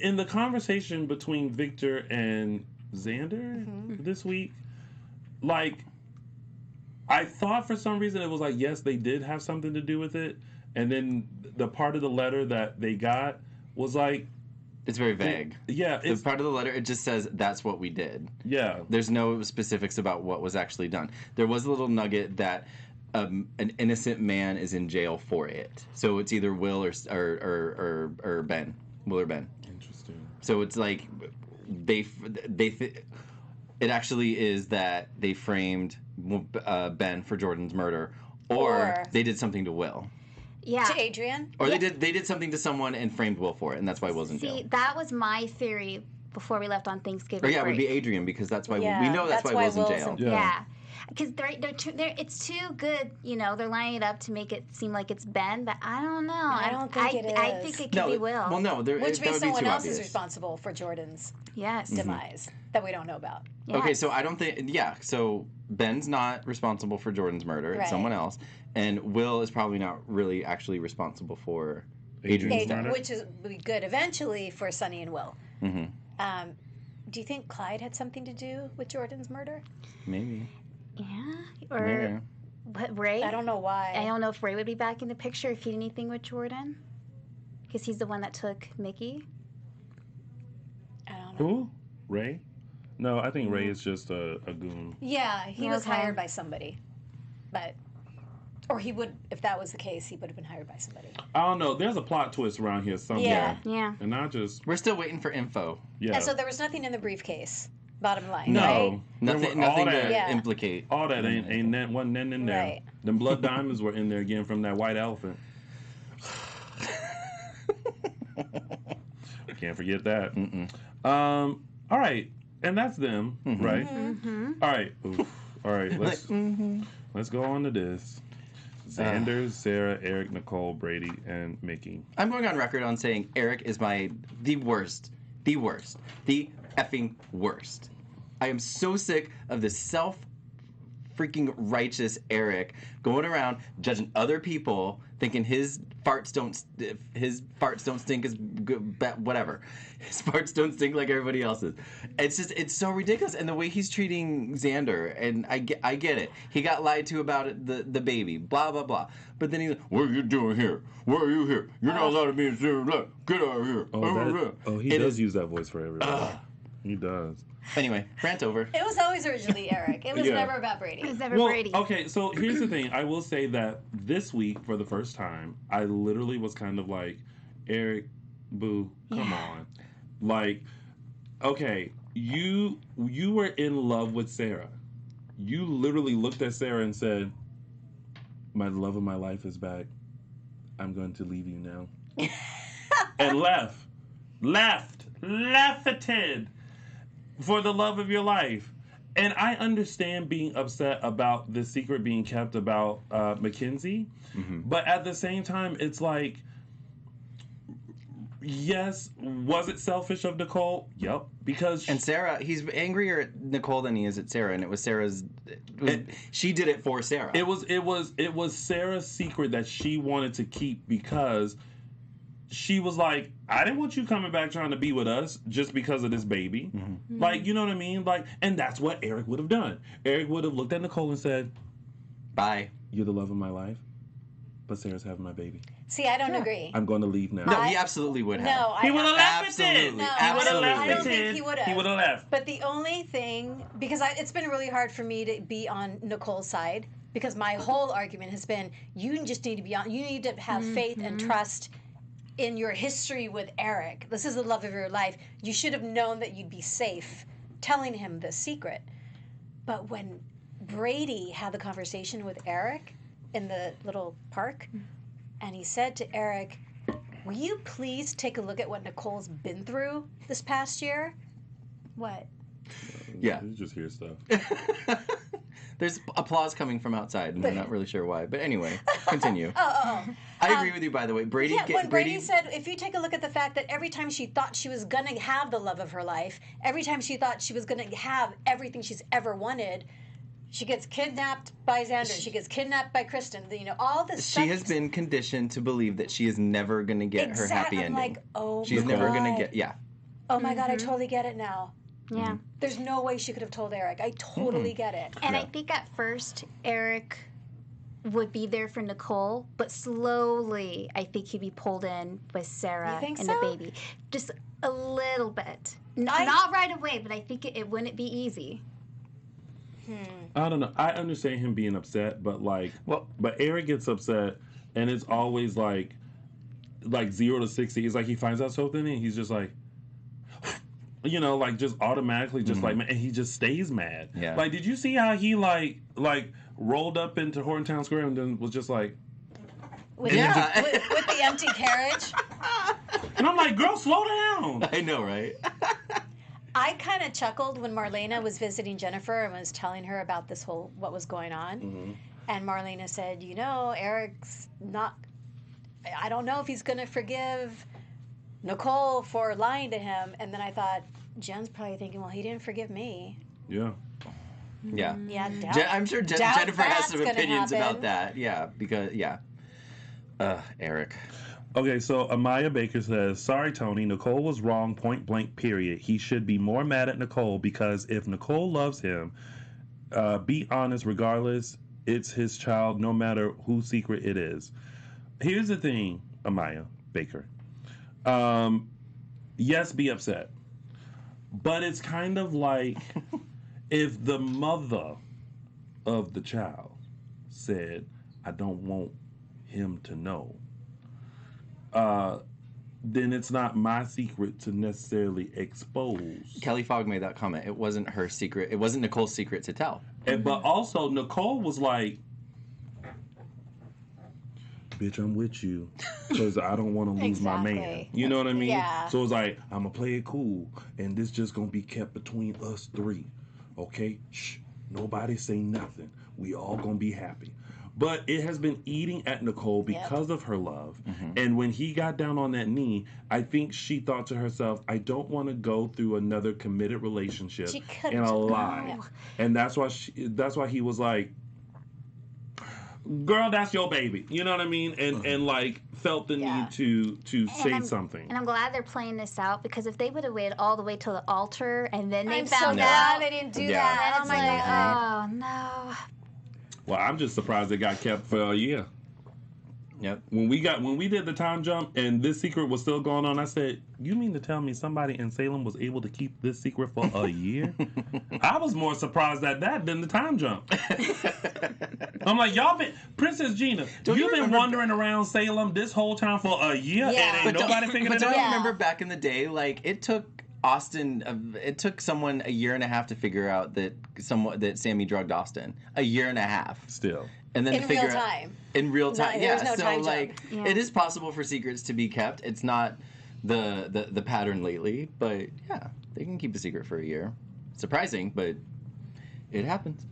in the conversation between Victor and Xander this week, like, I thought for some reason it was like, yes, they did have something to do with it. And then the part of the letter that they got was like, It's very vague. yeah, The it's, part of the letter, it just says, that's what we did. yeah. There's no specifics about what was actually done. There was a little nugget that an innocent man is in jail for it. So it's either Will or Ben. Will or Ben. Interesting. So it's like it actually is that they framed Ben for Jordan's murder, or they did something to Will, Yeah. To Adrian? or they did something to someone and framed Will for it, and that's why Will's in jail. See, that was my theory before we left on Thanksgiving Or yeah, it would break. be Adrian because that's why Yeah, we know that's why Will's in jail. Yeah. Yeah. Because it's too good, you know, they're lining it up to make it seem like it's Ben, but I don't know. I don't think it I is. think it could be Will. Well, no, Which that means would be someone too else obvious. is responsible for Jordan's Yes. demise that we don't know about. Yes. Okay, so I don't think. Yeah, so Ben's not responsible for Jordan's murder. It's Right. someone else, and Will is probably not really actually responsible for Adrian's Adrian, murder. which is would be good eventually for Sonny and Will. Mm-hmm. Do you think Clyde had something to do with Jordan's murder? Maybe. Yeah. Or Maybe. what, Ray? I don't know why. I don't know if Ray would be back in the picture if he did anything with Jordan. Because he's the one that took Mickey. I don't know. Who? Ray? No, I think Ray is just a goon. Yeah, he was Okay. hired by somebody, but or he would, if that was the case, he would have been hired by somebody. I don't know. There's a plot twist around here somewhere. Yeah. Yeah. And I just, We're still waiting for info. yeah. And so there was nothing in the briefcase. Bottom line, no. right? Nothing. All Nothing that, to Yeah. implicate. all that ain't that wasn't in there. Right. Them blood diamonds were in there again from that white elephant. Can't forget that. All right, and that's them, right? Mm-hmm. All right, oof. All right. Let's go on to this. Xander, Sarah, Eric, Nicole, Brady, and Mickey. I'm going on record on saying Eric is the worst, the effing worst. I am so sick of this freaking righteous Eric going around judging other people, thinking his farts don't stink as good, whatever. His farts don't stink like everybody else's. It's so ridiculous. And the way he's treating Xander, and I get it. He got lied to about it, the baby, blah blah blah. But then he's like, "What are you doing here? Why are you here? You're not allowed to be in Xander. Get out of here." He does use that voice for everybody. He does. Anyway, rant over. It was always originally Eric. It was Yeah. never about Brady. It was never Well, Brady. okay, so here's the thing. I will say that this week, for the first time, I literally was kind of like, Eric, boo, come on. Like, okay, you were in love with Sarah. You literally looked at Sarah and said, my love of my life is back. I'm going to leave you now. And lefted for the love of your life. And I understand being upset about the secret being kept about Mackenzie, but at the same time, it's like, yes, was it selfish of Nicole? Yep, because And Sarah, he's angrier at Nicole than he is at Sarah, and it was Sarah's. She did it for Sarah. it was Sarah's secret that she wanted to keep because she was like, I didn't want you coming back trying to be with us just because of this baby. Like, you know what I mean? Like, and that's what Eric would have done. Eric would have looked at Nicole and said, Bye. you're the love of my life, but Sarah's having my baby. See, I don't agree. I'm going to leave now. No, he absolutely would have. No, He would have left Absolutely. it. No, He would have absolutely. left I it. don't think he would have. He would have left. But the only thing, because it's been really hard for me to be on Nicole's side, because my whole argument has been, you just need to be on. You need to have faith and trust in your history with Eric. This is the love of your life. You should have known that you'd be safe telling him the secret. But when Brady had the conversation with Eric in the little park, and he said to Eric, will you please take a look at what Nicole's been through this past year? What? Yeah. You just hear stuff. There's applause coming from outside, and we're not really sure why. But anyway, continue. Oh. I agree with you, by the way. Brady. Yeah, when Brady said, if you take a look at the fact that every time she thought she was going to have the love of her life, every time she thought she was going to have everything she's ever wanted, she gets kidnapped by Xander. She gets kidnapped by Kristen. You know, all this stuff. She has been conditioned to believe that she is never going to get her happy ending. I'm like, oh She's my never God. going to get, yeah. Oh my God, I totally get it now. Yeah. There's no way she could have told Eric. I totally get it. And I think at first Eric would be there for Nicole, but slowly I think he'd be pulled in with Sarah You think and so? the baby. Just a little bit. Not right away, but I think it wouldn't be easy. I don't know. I understand him being upset, but but Eric gets upset, and it's always like 0 to 60. It's like he finds out something, and he's just like, you know, like just automatically, just like, and he just stays mad. Yeah. Like, did you see how he like rolled up into Hortontown Square and then was just like, With, Yeah. with the empty carriage. and I'm like, girl, slow down. I know, right? I kind of chuckled when Marlena was visiting Jennifer and was telling her about this whole, what was going on. And Marlena said, you know, Eric's not, I don't know if he's going to forgive Nicole for lying to him. And then I thought, Jen's probably thinking, well, he didn't forgive me. Yeah. Yeah. Yeah, I'm sure doubt Jennifer has that's some gonna opinions happen. about that. Yeah, because, Eric. Okay, so Amaya Baker says, sorry, Tony, Nicole was wrong, point blank, period. He should be more mad at Nicole because if Nicole loves him, be honest, regardless, it's his child, no matter whose secret it is. Here's the thing, Amaya Baker. Yes, be upset. But it's kind of like if the mother of the child said, I don't want him to know, then it's not my secret to necessarily expose. Kelly Fogg made that comment. It wasn't her secret. It wasn't Nicole's secret to tell. But also, Nicole was like, bitch, I'm with you because I don't want to lose my man. Exactly. You know what I mean? Yeah. So it's like, I'm going to play it cool, and this just going to be kept between us three. Okay? Shh. Nobody say nothing. We all going to be happy. But it has been eating at Nicole because of her love. And when he got down on that knee, I think she thought to herself, I don't want to go through another committed relationship She couldn't. and a lie. Yeah. And that's why he was like, girl, that's your baby. You know what I mean? And like felt the need to say something. And I'm glad they're playing this out because if they would have waited all the way till the altar and then they I'm so found glad out, they didn't do Yeah. that. then Oh it's my like, God. oh no. Well, I'm just surprised it got kept for a year. Yep. When we did the time jump and this secret was still going on, I said, you mean to tell me somebody in Salem was able to keep this secret for a year? I was more surprised at that than the time jump. I'm like, Princess Gina, you've been wandering around Salem this whole time for a year and ain't nobody figured it Don't out? you remember back in the day, like it took Austin, it took someone a year and a half to figure out that Sammy drugged Austin. A year and a half. Still. And then In to figure real out, time. in real time. There was Yeah. no So time like jump. it is possible for secrets to be kept. It's not the pattern lately, but yeah, they can keep a secret for a year. Surprising, but it happens.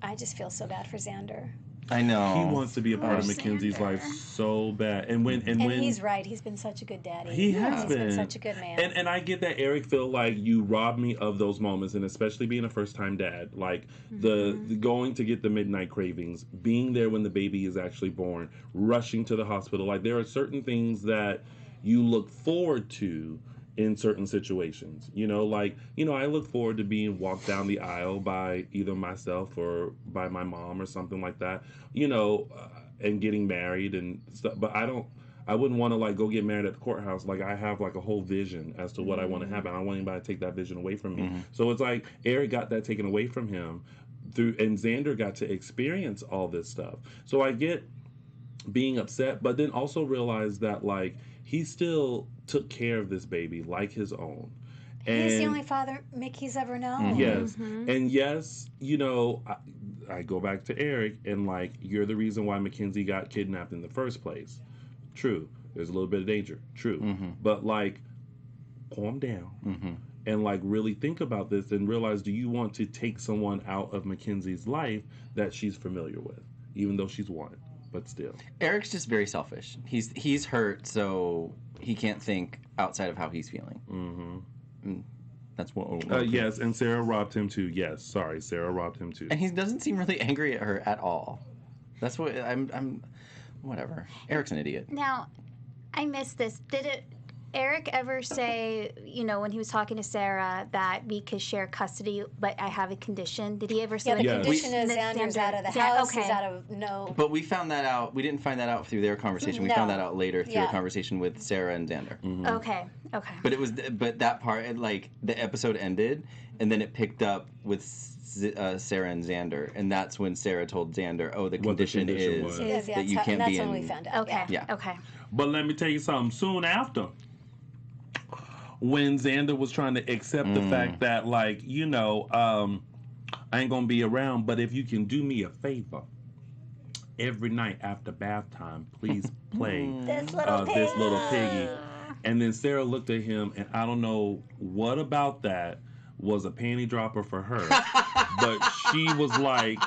I just feel so bad for Xander. I know. He wants to be a part of Poor Mackenzie's Xander. life so bad. And when He's right. He's been such a good daddy. He has He's been been. such a good man. And I get that Eric feel like you robbed me of those moments, and especially being a first time dad, like the going to get the midnight cravings, being there when the baby is actually born, rushing to the hospital. Like there are certain things that you look forward to in certain situations. I look forward to being walked down the aisle by either myself or by my mom or something like that, and getting married and stuff. But I wouldn't want to like go get married at the courthouse. Like I have like a whole vision as to what I want to happen. I don't want anybody to take that vision away from me. So it's like Eric got that taken away from him and Xander got to experience all this stuff. So I get being upset, but then also realize that like he still took care of this baby like his own. He's the only father Mickey's ever known. Yes. And yes, you know, I go back to Eric and like, you're the reason why Mackenzie got kidnapped in the first place. True. There's a little bit of danger. True. But like, calm down and like really think about this and realize, do you want to take someone out of Mackenzie's life that she's familiar with, even though she's one, but still. Eric's just very selfish. He's hurt, so he can't think outside of how he's feeling. That's what. Yes, and Sarah robbed him too. Yes, sorry, Sarah robbed him too. And he doesn't seem really angry at her at all. That's what I'm. Whatever. Eric's an idiot. Now, I missed this. Did Eric ever say, you know, when he was talking to Sarah, that we could share custody, but I have a condition? Did he ever say Yeah, the that? condition is Xander's out of the house. He's out of But we found that out. We didn't find that out through their conversation. We found that out later through a conversation with Sarah and Xander. Okay. But that part, like, the episode ended, and then it picked up with Sarah and Xander, and that's when Sarah told Xander, "Oh, the condition is that you can't be in." That's when we found out. Okay. But let me tell you something. Soon after, when Xander was trying to accept the fact that, like, you know, I ain't gonna be around, but if you can do me a favor, every night after bath time, please play this little piggy. And then Sarah looked at him, and I don't know what about that was a panty dropper for her, but she was like,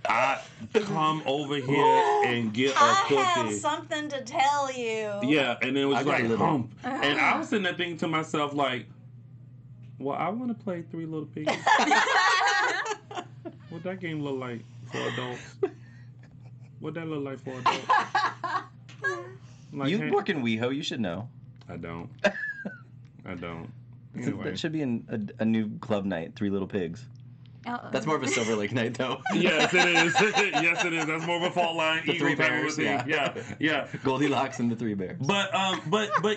I come over here and get a cookie. I have something to tell you. Yeah, and then it was like, hump. Uh-huh. And I was sitting there thinking to myself, like, well, I want to play Three Little Piggies. What that game look like for adults? What that look like for adults? Like, You work in WeHo, you should know. I don't. Anyway. That should be a new club night, Three Little Pigs. That's more of a Silver Lake night, though. Yes, it is. Yes, it is. That's more of a fault line. The Three Bears. Yeah. Goldilocks and the Three Bears. But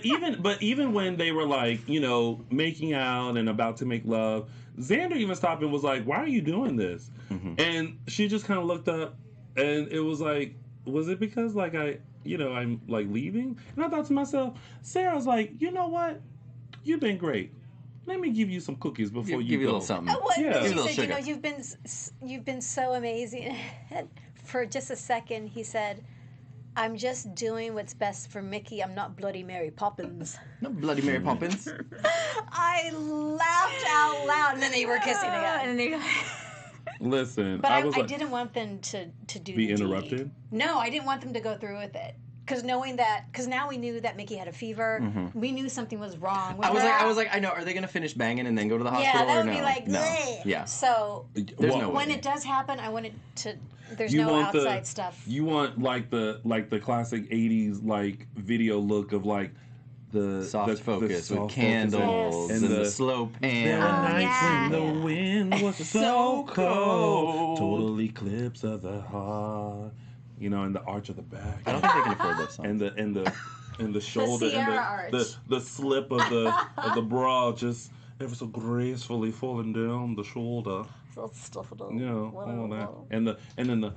even when they were like, you know, making out and about to make love, Xander even stopped and was like, "Why are you doing this?" And she just kind of looked up, and it was like, was it because like I'm like leaving? And I thought to myself, Sarah's like, you know what? You've been great. Let me give you some cookies before you give you go. a little something. Yeah. Give you a little He said, sugar. you know, you've been so amazing. And for just a second, he said, "I'm just doing what's best for Mickey. I'm not Bloody Mary Poppins." No Bloody Mary Poppins. I laughed out loud, and then they were kissing again. Listen, But I was I like, didn't want them to do be the deed. interrupted? No, I didn't want them to go through with it. Because now we knew that Mickey had a fever. We knew something was wrong with I was her. like, I know. Are they gonna finish banging and then go to the hospital? Yeah, that or would no? be like, no. bleh. Yeah. So There's no when way. it does happen, I want it to. There's you no want outside stuff. You want like the classic '80s like video look of like the Soft focus soft with candles focus. and the slow pan. There were nights when yeah. the wind was so cold, total eclipse of the heart. You know, and the arch of the back. I don't think they can afford those songs. And the shoulder Sierra and the slip of the bra just ever so gracefully falling down the shoulder. So stuff it all. You know, all that. And then the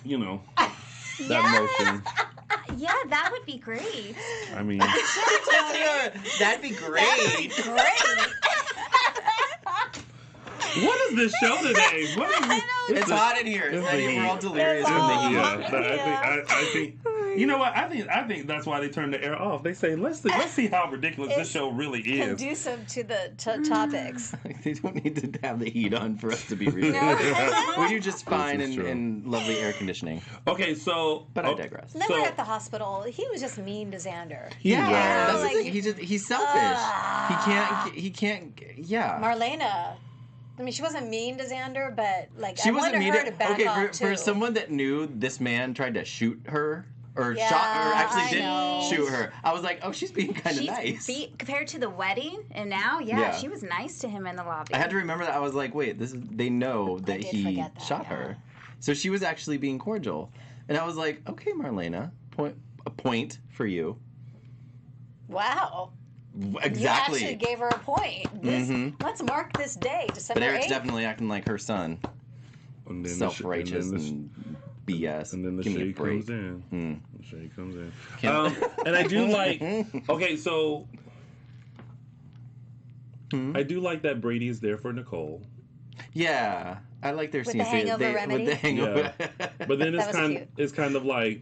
you know, that motion. Yeah, that would be great. I mean, That'd be great. Great. what is this show today? What is this? It's hot in here. It's the heat. We're all delirious It's from the all heat. Yeah, I think. You know what? I think that's why they turned the air off. They say let's see how ridiculous this It's show really is. Conducive to the topics. They don't need to have the heat on for us to be ridiculous. We do just fine This is true. in lovely air conditioning. Okay, so But I digress. Then we're at the hospital. He was just mean to Xander. Yeah, that's Like- the thing. He's selfish. He can't. Yeah. Marlena. I mean, she wasn't mean to Xander, but like She I wasn't wanted mean her to. to back Okay, off for too. someone that knew this man tried to shoot her or Yeah, shot or actually I did know. shoot her, I was like, oh, she's being kind of She's nice. compared to the wedding, and now, Yeah. she was nice to him in the lobby. I had to remember that. I was like, wait, they know that did he forget that, shot yeah. her, so she was actually being cordial, and I was like, okay, Marlena, a point for you. Wow. Exactly. You actually gave her a point. Let's mark this day, December But Eric's 8th. definitely acting like her son, And then the self-righteous and then and BS. And then the Give me a shade break. comes in. The shade comes in. Can't- And I do like. Okay, so I do like that Brady is there for Nicole. Yeah, I like their With scenes. the hangover remedy? With the hangover. Yeah. But then it's kind of like,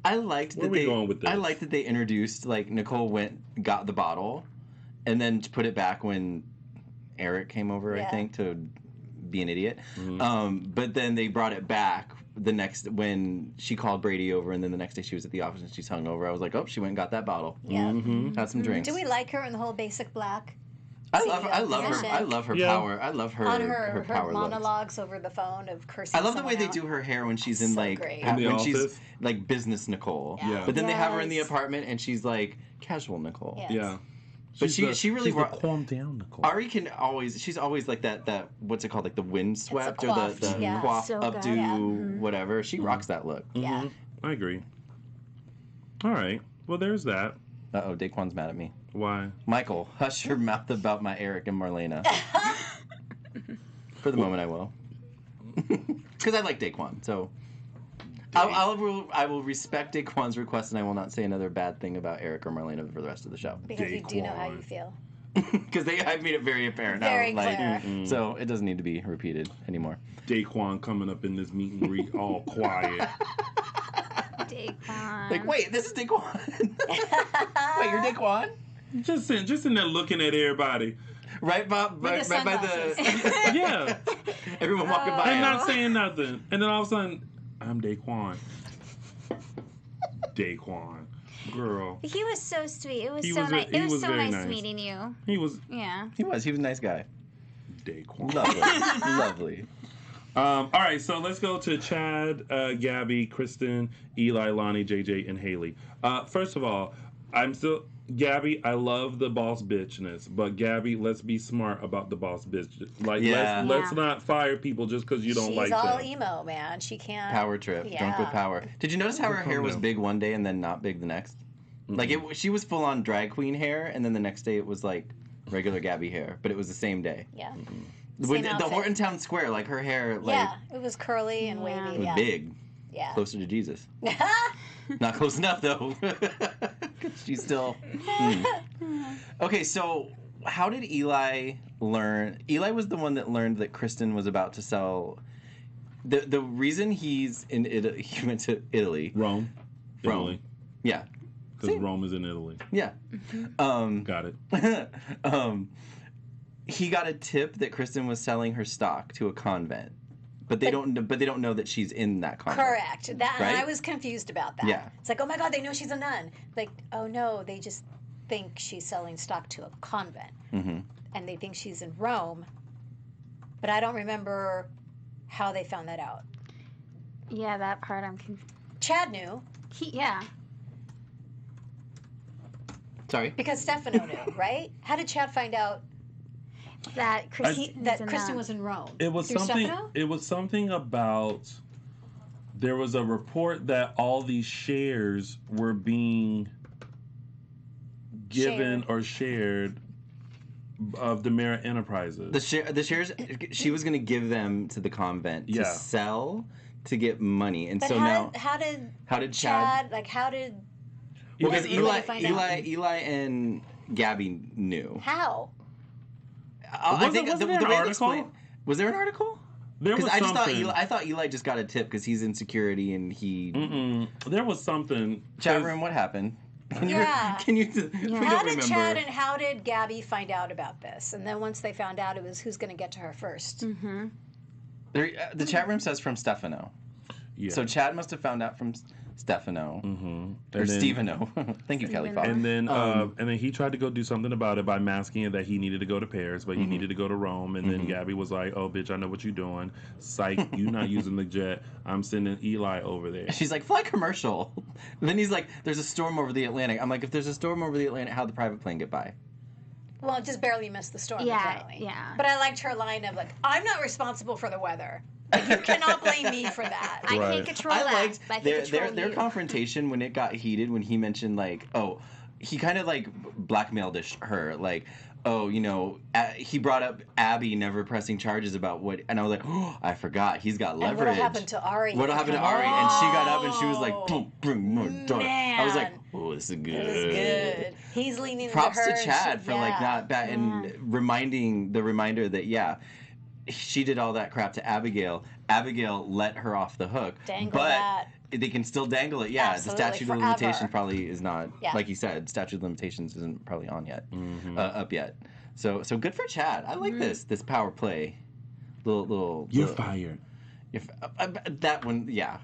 I liked where that are we going with this? I liked that they introduced, like, Nicole got the bottle, and then put it back when Eric came over, I think, to be an idiot. But then they brought it back when she called Brady over, and then the next day she was at the office and she's hungover. I was like, oh, she went and got that bottle. Yeah. Had some drinks. Do we like her in the whole basic black? I love her. I love her power. I love her. On her power monologues over the phone of cursing. I love the way they someone do her hair when she's in So like great. In the when office? she's like business Nicole. Yeah. But then they have her in the Yes. apartment and she's like casual Nicole. Yes. yeah. But she really she's the calm down Nicole. Ari she's always like that what's it called, like the windswept or coiffed, the yeah. coif So updo good. Yeah. whatever. She rocks that look. Yeah. I agree. All right. Well, there's that. Uh-oh, Daquan's mad at me. Why? Michael, hush your mouth about my Eric and Marlena. For the moment, I will. Because I like Daquan, so... I will respect Daquan's request, and I will not say another bad thing about Eric or Marlena for the rest of the show. Because you do know how you feel. Because I've made it very apparent. Very now, like, clear. So it doesn't need to be repeated anymore. Daquan coming up in this meet and greet all quiet. Daquan. Like, wait, this is Daquan. Wait, you're Daquan? Just in there looking at everybody. Right, Bob? With the Right by the... Yeah. Everyone walking by. And him. not saying nothing. And then all of a sudden, I'm Daquan. Daquan. Girl. He was so sweet. It was He so was nice. he It was was so very nice nice. meeting you. He was Yeah. He was a nice guy. Daquan. Lovely. Lovely. All right, so let's go to Chad, Gabby, Kristen, Eli, Lonnie, JJ, and Haley. First of all, Gabby, I love the boss bitchness, but Gabby, let's be smart about the boss bitch. Like, Yeah. let's not fire people just because you don't She's like all them. emo, man. She can't. Power trip. Drunk with Yeah. power. Did you notice how her hair was down. big one day and then not big the next? Like, she was full on drag queen hair, and then the next day it was like regular Gabby hair, but it was the same day. Yeah. With Same the outfit. Horton Town Square, like her hair, like Yeah. It was curly and Yeah. wavy. it was Yeah. big, Yeah. closer to Jesus. Not close enough though. 'Cause she's still. Okay, so how did Eli learn? Eli was the one that learned that Kristen was about to sell. The reason he's in Italy, he went to Italy. Rome. Rome. Italy. Yeah, Because Rome is in Italy. yeah. Got it. He got a tip that Kristen was selling her stock to a convent, but they don't know that she's in that convent. Correct. And Right? I was confused about that. Yeah. It's like, oh my God, they know she's a nun. Like, oh no, they just think she's selling stock to a convent. Mm-hmm. And they think she's in Rome. But I don't remember how they found that out. Yeah, that part I'm confused. Chad knew Yeah. Sorry. because Stefano knew, right? How did Chad find out That that Kristen was in Rome? It was Through something. Stefano? It was something about. There was a report that all these shares were being given or shared of Demera Enterprises. The shares she was going to give them to the convent to Yeah. sell to get money, and But so now how did how did Chad? like how did Well, because Where did they find out? Eli and Gabby knew. how? Wasn't there an way they article? explained- Was there an article? There was Because something. I thought Eli just got a tip because he's in security and he. There was something. Chat 'cause room, what happened? Can Yeah. We Yeah. don't How did remember. Chad and how did Gabby find out about this? And then once they found out, it was who's going to get to her first. The chat room says from Stefano. Yeah. So Chad must have found out from Stefano. Or And then- Steveno. Thank you, Kelly Fox. And then he tried to go do something about it by masking it that he needed to go to Paris, but he needed to go to Rome. And then Gabby was like, "Oh, bitch, I know what you're doing. Psych, you not using the jet. I'm sending Eli over there." She's like, fly commercial. And then he's like, there's a storm over the Atlantic. I'm like, if there's a storm over the Atlantic, how'd the private plane get by? Well, it just barely missed the storm, Yeah, apparently. yeah. But I liked her line of like, "I'm not responsible for the weather. Like, you cannot blame me for that." I Right. can't control I that. liked but I can their control their you. confrontation when it got heated when he mentioned like, oh, he kind of like blackmailed her, like, oh, you know, he brought up Abby never pressing charges about what, and I was like, oh, I forgot, he's got leverage. And what'll happen to Ari? What'll happen to Ari? And she got up and she was like, don't bring more daughter. I was like, oh, this is good. It was good. He's leaning Props into her. to Chad for like not bad and reminding the reminder that she did all that crap to Abigail. Abigail let her off the hook. Dangle but that. they can still dangle it. Yeah, Absolutely, the statute forever. of limitations probably is not, Yeah. like you said, statute of limitations isn't probably on yet, up yet. So good for Chad. I like this power play. You're fired. That one, yeah,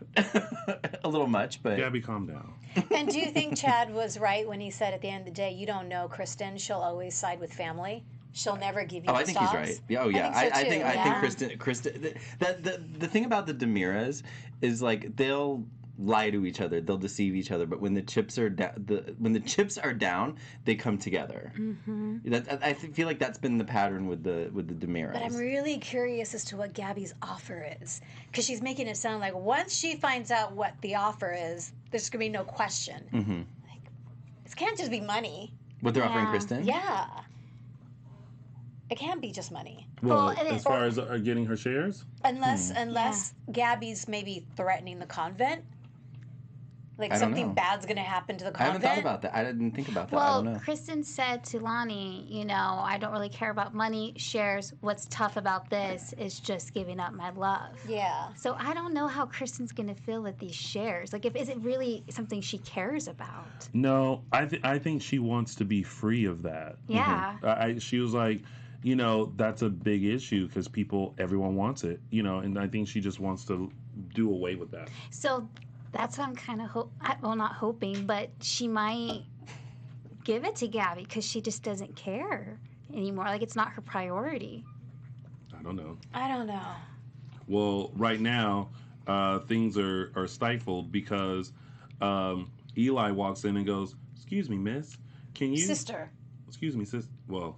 a little much, but Gabby, calm down. And do you think Chad was right when he said at the end of the day, you don't know Kristen, she'll always side with family? She'll never give you the I think stops? he's right. Yeah, oh yeah, I think Kristen. The thing about the Demiras is like they'll lie to each other, they'll deceive each other, but when the chips are down, they come together. I feel like that's been the pattern with the Demiras. But I'm really curious as to what Gabby's offer is, because she's making it sound like once she finds out what the offer is, there's gonna be no question. Like, it can't just be money. What they're offering Kristen? Yeah. It can't be just money. Well, Well, as far as getting her shares? Unless Gabby's maybe threatening the convent. Like I don't something know. bad's going to happen to the I convent. haven't thought about that. I didn't think about that. I Well, don't know. Kristen said to Lonnie, you know, I don't really care about money, shares. What's tough about this is just giving up my love. Yeah. So I don't know how Kristen's going to feel with these shares. Like, is it really something she cares about? No, I think she wants to be free of that. Yeah. She was like, you know, that's a big issue because everyone wants it, you know, and I think she just wants to do away with that. So that's what I'm kind of not hoping, but she might give it to Gabby because she just doesn't care anymore. Like, it's not her priority. I don't know. I don't know. Well, right now, things are stifled because Eli walks in and goes, "Excuse me, miss, can you..." Sister. Excuse me, sis. Well,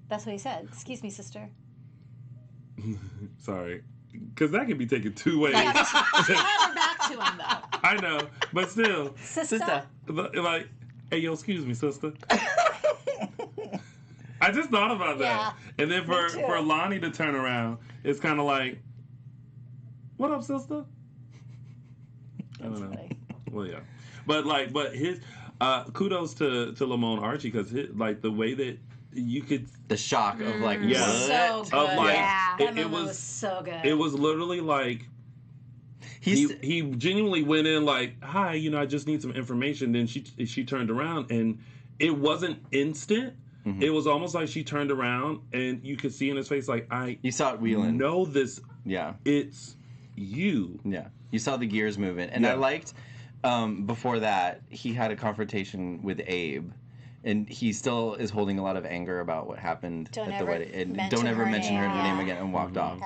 That's what he said. Excuse me, sister. sorry. Because that can be taken two ways. Yeah, her back to him, though. I know, but still. Sister. Like, hey, yo, excuse me, sister. I just thought about that. Yeah, And then for Lonnie to turn around, it's kind of like, what up, sister? I don't know. Funny. Well, yeah. But his, kudos to Lamone Archie, because like the way that you could... The shock of like, Yeah. So what? good. Of like, Yeah. That it moment was so good. It was literally like, he genuinely went in like, hi, you know, I just need some information. Then she turned around and it wasn't instant. It was almost like she turned around and you could see in his face like, You saw it wheeling. know this. Yeah. It's you. Yeah. You saw the gears moving. And I liked, before that, he had a confrontation with Abe. And he still is holding a lot of anger about what happened at the wedding. And don't ever mention her name again, and walked off.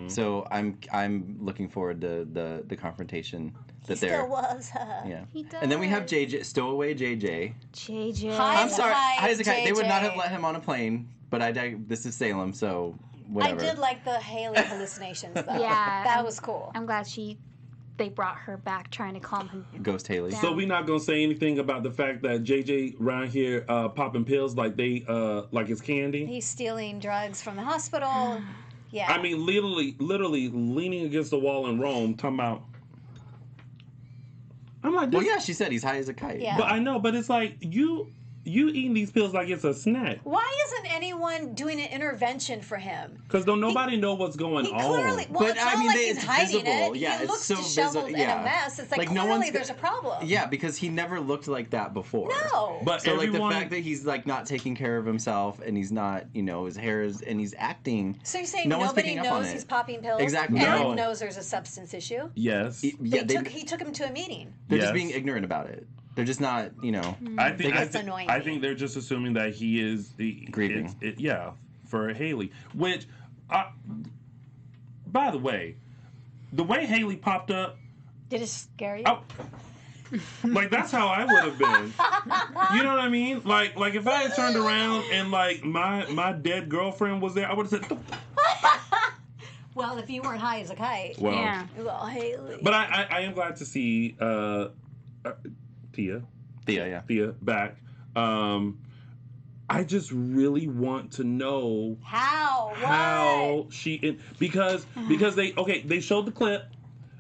So I'm looking forward to the confrontation that they're... Still was. Yeah. He does. And then we have JJ, stowaway JJ. JJ. Hi. I'm sorry. Hi, They would not have JJ. let him on a plane, but this is Salem, so whatever. I did like the Haley hallucinations, though. Yeah. That was cool. I'm glad they brought her back trying to calm him. Ghost Haley. Yeah. So we're not gonna say anything about the fact that JJ around here popping pills like they like it's candy. He's stealing drugs from the hospital. Yeah. I mean, literally leaning against the wall in Rome, talking about. I'm like, Well, yeah, she said he's high as a kite. Yeah. But I know, but it's like you eating these pills like it's a snack. Why isn't anyone doing an intervention for him? Because don't nobody know what's going He on. clearly, well, But, it's I not mean, like it's he's hiding visible. it. Yeah, He it's looks so disheveled visible. Yeah. in a mess. It's like no clearly one's there's a problem. Yeah, because he never looked like that before. No. But So everyone, like the fact that he's like not taking care of himself and he's not, you know, his hair is, and he's acting. So you're saying No one's nobody picking up on knows it. he's popping pills? Exactly. Everyone No. knows there's a substance issue. yes, Yeah, He took him to a meeting. they're Yes. just being ignorant about it. They're just not, you know. I think That's annoying I me. think they're just assuming that he is Grieving. yeah, for Haley. Which, by the way Haley popped up, Did it scare you? oh, like that's how I would have been. You know what I mean? Like if I had turned around and like my dead girlfriend was there, I would have said. Well, if you weren't high as a kite. Well, Yeah. Well, Haley. but I am glad to see Thea Yeah. back. I just really want to know How she because they showed the clip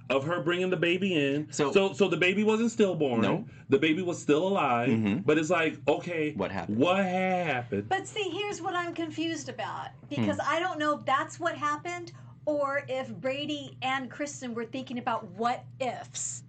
of her bringing the baby in. So the baby wasn't stillborn. No. The baby was still alive. But it's like, okay, What happened? What happened? But see, here's what I'm confused about, because I don't know if that's what happened or if Brady and Kristen were thinking about what ifs.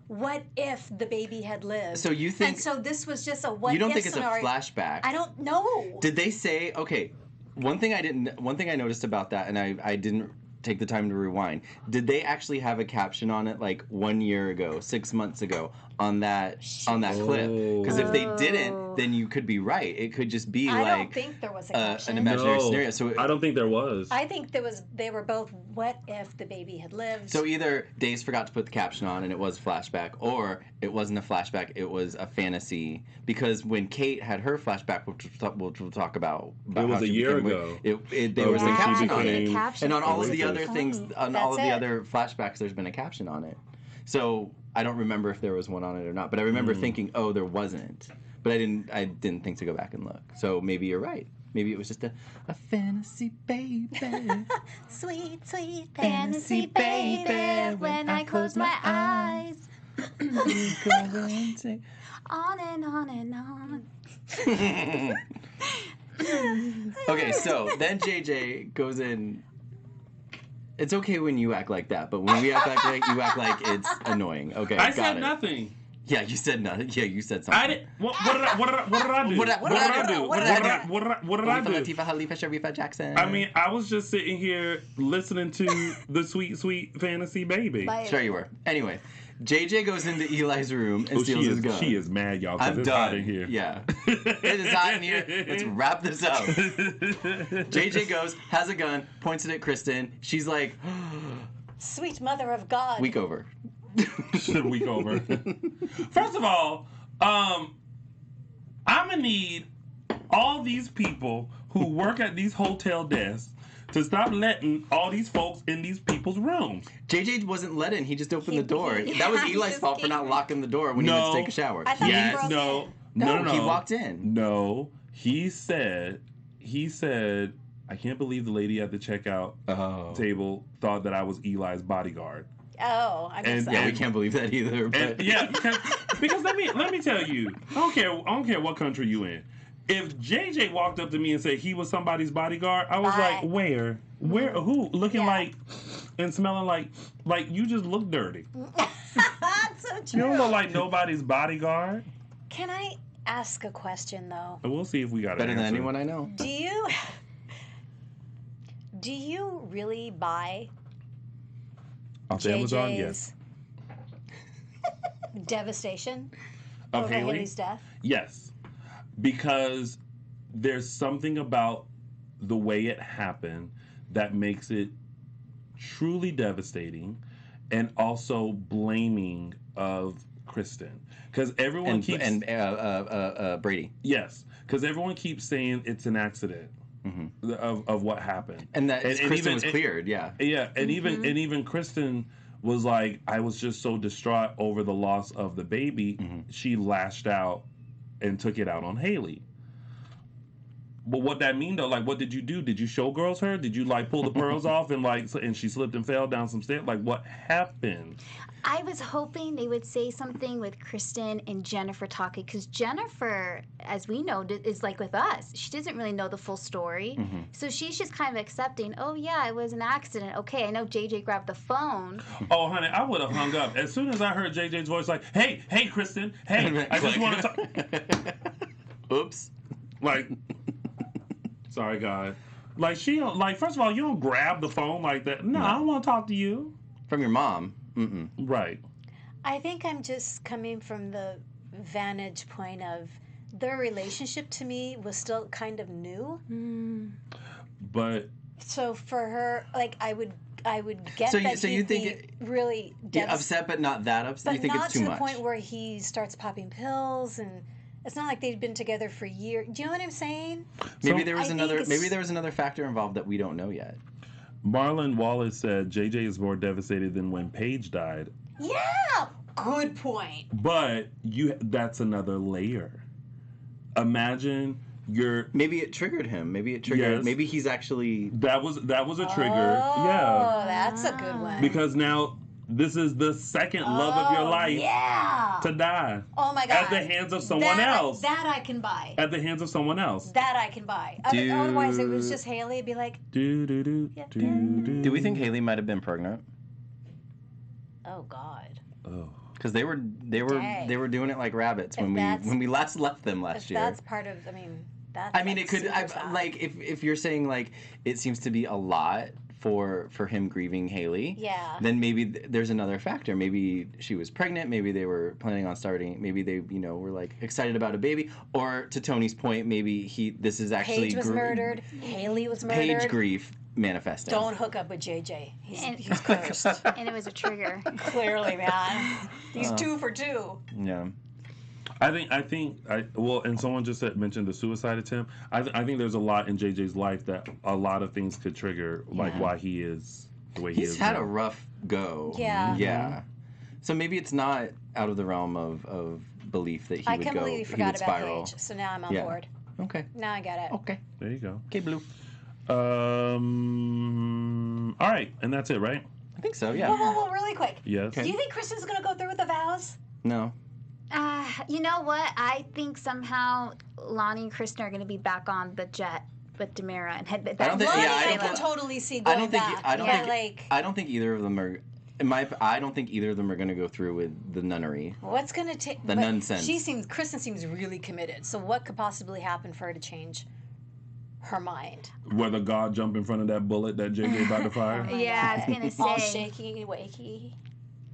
What if the baby had lived? So you think? And so this was just a what if You don't think it's scenario. a flashback? I don't know. Did they say? Okay, one thing I noticed about that, and I didn't take the time to rewind. Did they actually have a caption on it, like 1 year ago, 6 months ago, on that clip? Because if they didn't, then you could be right. It could just be I don't think there was a caption. an imaginary scenario. So I don't think there was. I think they were both what if the baby had lived. So either Days forgot to put the caption on and it was flashback, or it wasn't a flashback, it was a fantasy. Because when Kate had her flashback, which we'll talk about it was how a she year became ago. There was a caption on became- it. And on all of the Racist. other things, on all of the other flashbacks, there's been a caption on it. So I don't remember if there was one on it or not, but I remember thinking, oh, there wasn't. But I didn't think to go back and look. So maybe you're right. Maybe it was just a fantasy baby. Sweet, sweet Fantasy baby, when I close my eyes. On and on and on. Okay, so then JJ goes in. It's okay when you act like that, but when we act like you act like it's annoying. Okay, I got said it. nothing. Yeah, you said nothing. Yeah, you said something. I didn't. What did I do? What did I do? What did I do? What did I do? Latifah, Khalifa, Sharifa Jackson. I mean, I was just sitting here listening to the sweet, sweet fantasy baby. Sure you were. Anyway, JJ goes into Eli's room and steals his gun. She is mad, y'all, because I'm it's done. hot in here. Yeah. It is hot in here. Let's wrap this up. JJ goes, has a gun, points it at Kristen. She's like, Sweet mother of God. week over. Week over. First of all, I'm gonna need all these people who work at these hotel desks to stop letting all these folks in these people's rooms. JJ wasn't let in. He just opened the door. That was he Eli's just fault for came not in. locking the door when he went to take a shower. I thought he Yes, broke no, in. no, He walked in. No, he said, I can't believe the lady at the checkout table thought that I was Eli's bodyguard. Oh, I guess And- so. Yeah, we can't believe that either. But And, yeah, because let me tell you, I don't care what country you in. If JJ walked up to me and said he was somebody's bodyguard, I was Bye. like, where, who, looking Yeah. like and smelling like you just look dirty. That's so true. You don't look like nobody's bodyguard. Can I ask a question though? And we'll see if we got better an than answer. anyone I know. Do you really buy Off Amazon, JJ's yes. devastation Of over Haley? Haley's death? Yes, because there's something about the way it happened that makes it truly devastating, and also blaming of Kristen, because everyone keeps Brady. yes, because everyone keeps saying it's an accident of what happened, And that Kristen even- was cleared, yeah. Yeah, and even Kristen was like, I was just so distraught over the loss of the baby, she lashed out and took it out on Haley. But what that mean though? Like, what did you do? Did you showgirls her? Did you like pull the pearls off and she slipped and fell down some stairs? Like, what happened? I was hoping they would say something with Kristen and Jennifer talking, because Jennifer, as we know, is like with us. She doesn't really know the full story. So she's just kind of accepting, oh, yeah, it was an accident. Okay, I know JJ grabbed the phone. Oh, honey, I would have hung up as soon as I heard JJ's voice. Like, hey, Kristen, hey, I just want to talk. Oops. Like, sorry, guys. Like, she don't, like, first of all, you don't grab the phone like that. No, I don't want to talk to you. From your mom. Mm-mm. Right. I think I'm just coming from the vantage point of their relationship to me was still kind of new. But So for her, like I would get So that you he'd think be really Yeah, upset, but not that upset. but You think not it's too to the much. point where he starts popping pills, and it's not like they'd been together for years. Do you know what I'm saying? Maybe So- there was I think another. it's- Maybe there was another factor involved that we don't know yet. Marlon Wallace said JJ is more devastated than when Paige died. Yeah, good point. But that's another layer imagine you're. Maybe it triggered him. Maybe it triggered. Yes. Maybe he's actually. That was a trigger. Oh, Yeah. that's a good one. Because now this is the second love of your life to die. Oh my God. At the hands of someone else. That I can buy. At the hands of someone else. That I can buy. Otherwise, it was just Haley. It'd be like, Do we think Haley might have been pregnant? oh God. Oh. Because they were Dang. doing it like rabbits when we last left them last year. That's part of. I mean, that's. I mean, it could like if you're saying like it seems to be a lot for him grieving Haley. Yeah. Then maybe there's another factor. Maybe she was pregnant. Maybe they were planning on starting. Maybe they were like excited about a baby. Or to Tony's point, maybe this is actually Paige was murdered. Haley was murdered. Paige grief manifesting. Don't hook up with JJ. He's cursed. And it was a trigger. Clearly, man. He's 2 for 2. Yeah. I think and someone just mentioned the suicide attempt. I think there's a lot in JJ's life that a lot of things could trigger, like why he is the way he is. He's had now. a rough go. Yeah. Yeah. So maybe it's not out of the realm of belief that he I would go. completely forgot about spiral. Paige, so now I'm on Yeah. board. Okay. Now I get it. Okay. There you go. Okay, Blue. All right, and that's it, right? I think so. Yeah. Whoa, really quick. Yes. Do you think Kristen's gonna go through with the vows? No. You know what? I think somehow Lonnie and Kristen are going to be back on the jet with Demira and head back. I don't think- Lonnie, yeah, I I don't can think- totally see going back. I don't think. like, I don't think either of them are. I don't think either of them are going to go through with the nunnery. what's gonna take? The nonsense. Kristen seems really committed. So what could possibly happen for her to change her mind? Whether God jump in front of that bullet that JJ about to fire. Yeah, I was going to All say. shaky, wakey.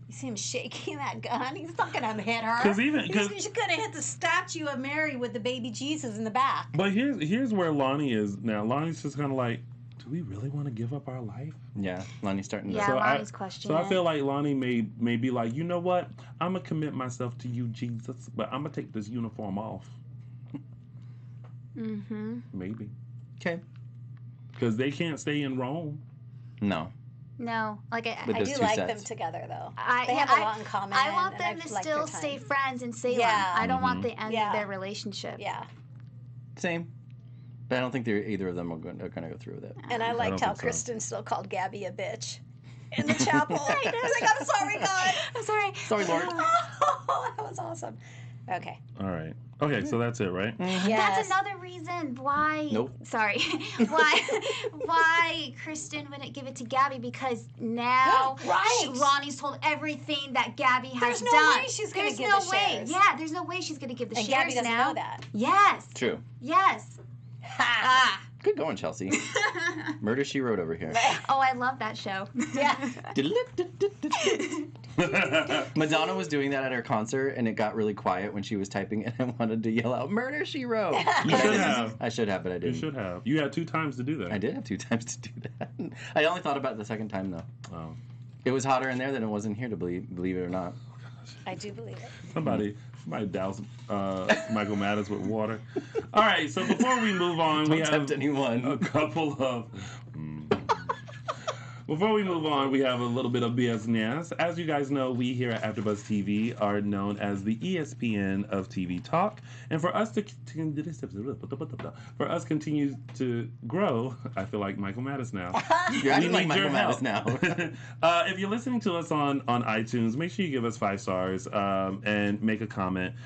You see him shaking that gun? He's not gonna hit her. 'Cause He's gonna hit the statue of Mary with the baby Jesus in the back. But here's where Lonnie is now. Lonnie's just kind of like, do we really want to give up our life? Yeah, Lonnie's starting to. Yeah, So Lonnie's questioning. So I feel like Lonnie may be like, you know what? I'm gonna commit myself to you, Jesus, but I'm gonna take this uniform off. Mm-hmm. Maybe Okay. because they can't stay in Rome. No. No, like With I those do two like sets. them together, though. They have a lot in common. I want and them I've to liked still their stay time. friends in Salem. Yeah. I don't want the end Yeah. of their relationship. Yeah, Same. But I don't think either of them are going to go through with it. and I liked don't how think so. Kristen still called Gabby a bitch in the chapel. I was like, I'm sorry, God. I'm sorry. Sorry, Lord. Oh, that was awesome. Okay. All right. Okay, so that's it, right? Yes. That's another reason why. Nope. Sorry. why Kristen wouldn't give it to Gabby, because now Right. Lonnie's told everything that Gabby has There's no done. way she's gonna There's give no the way. shares. Yeah, there's no way she's gonna give the And shares Gabby doesn't now. know that. Yes. True. Yes. Ha. Good going, Chelsea. Murder, She Wrote over here. Oh, I love that show. Yeah. Madonna was doing that at her concert, and it got really quiet when she was typing it. I wanted to yell out, "Murder, She Wrote." You should have. I should have, but I You didn't. should have. You had 2 times to do that. I did have 2 times to do that. I only thought about it the second time, though. Oh. It was hotter in there than it was in here, to believe it or not. I do believe it. Somebody douse Michael Mattes with water. All right, so before we move on, we Don't have tempt anyone. a couple of. Before we move on, we have a little bit of business. As you guys know, we here at AfterBuzz TV are known as the ESPN of TV talk, and for us continue to grow, I feel like Michael Mattes now. You're acting We like need your Michael Mattes help. now. If you're listening to us on iTunes, make sure you give us 5 stars and make a comment.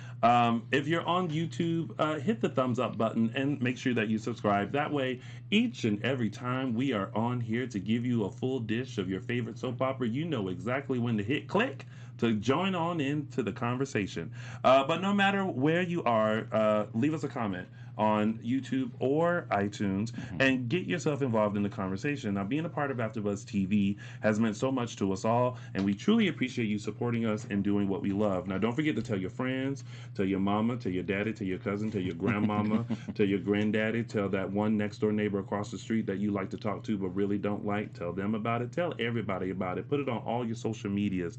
If you're on YouTube, hit the thumbs up button and make sure that you subscribe. That way, each and every time we are on here to give you a full dish of your favorite soap opera, you know exactly when to hit click to join on into the conversation. But no matter where you are, leave us a comment on YouTube or iTunes and get yourself involved in the conversation. Now, being a part of AfterBuzz TV has meant so much to us all, and we truly appreciate you supporting us and doing what we love. Now, don't forget to tell your friends, tell your mama, tell your daddy, tell your cousin, tell your grandmama, tell your granddaddy, tell that one next door neighbor across the street that you like to talk to but really don't like. Tell them about it. Tell everybody about it. Put it on all your social medias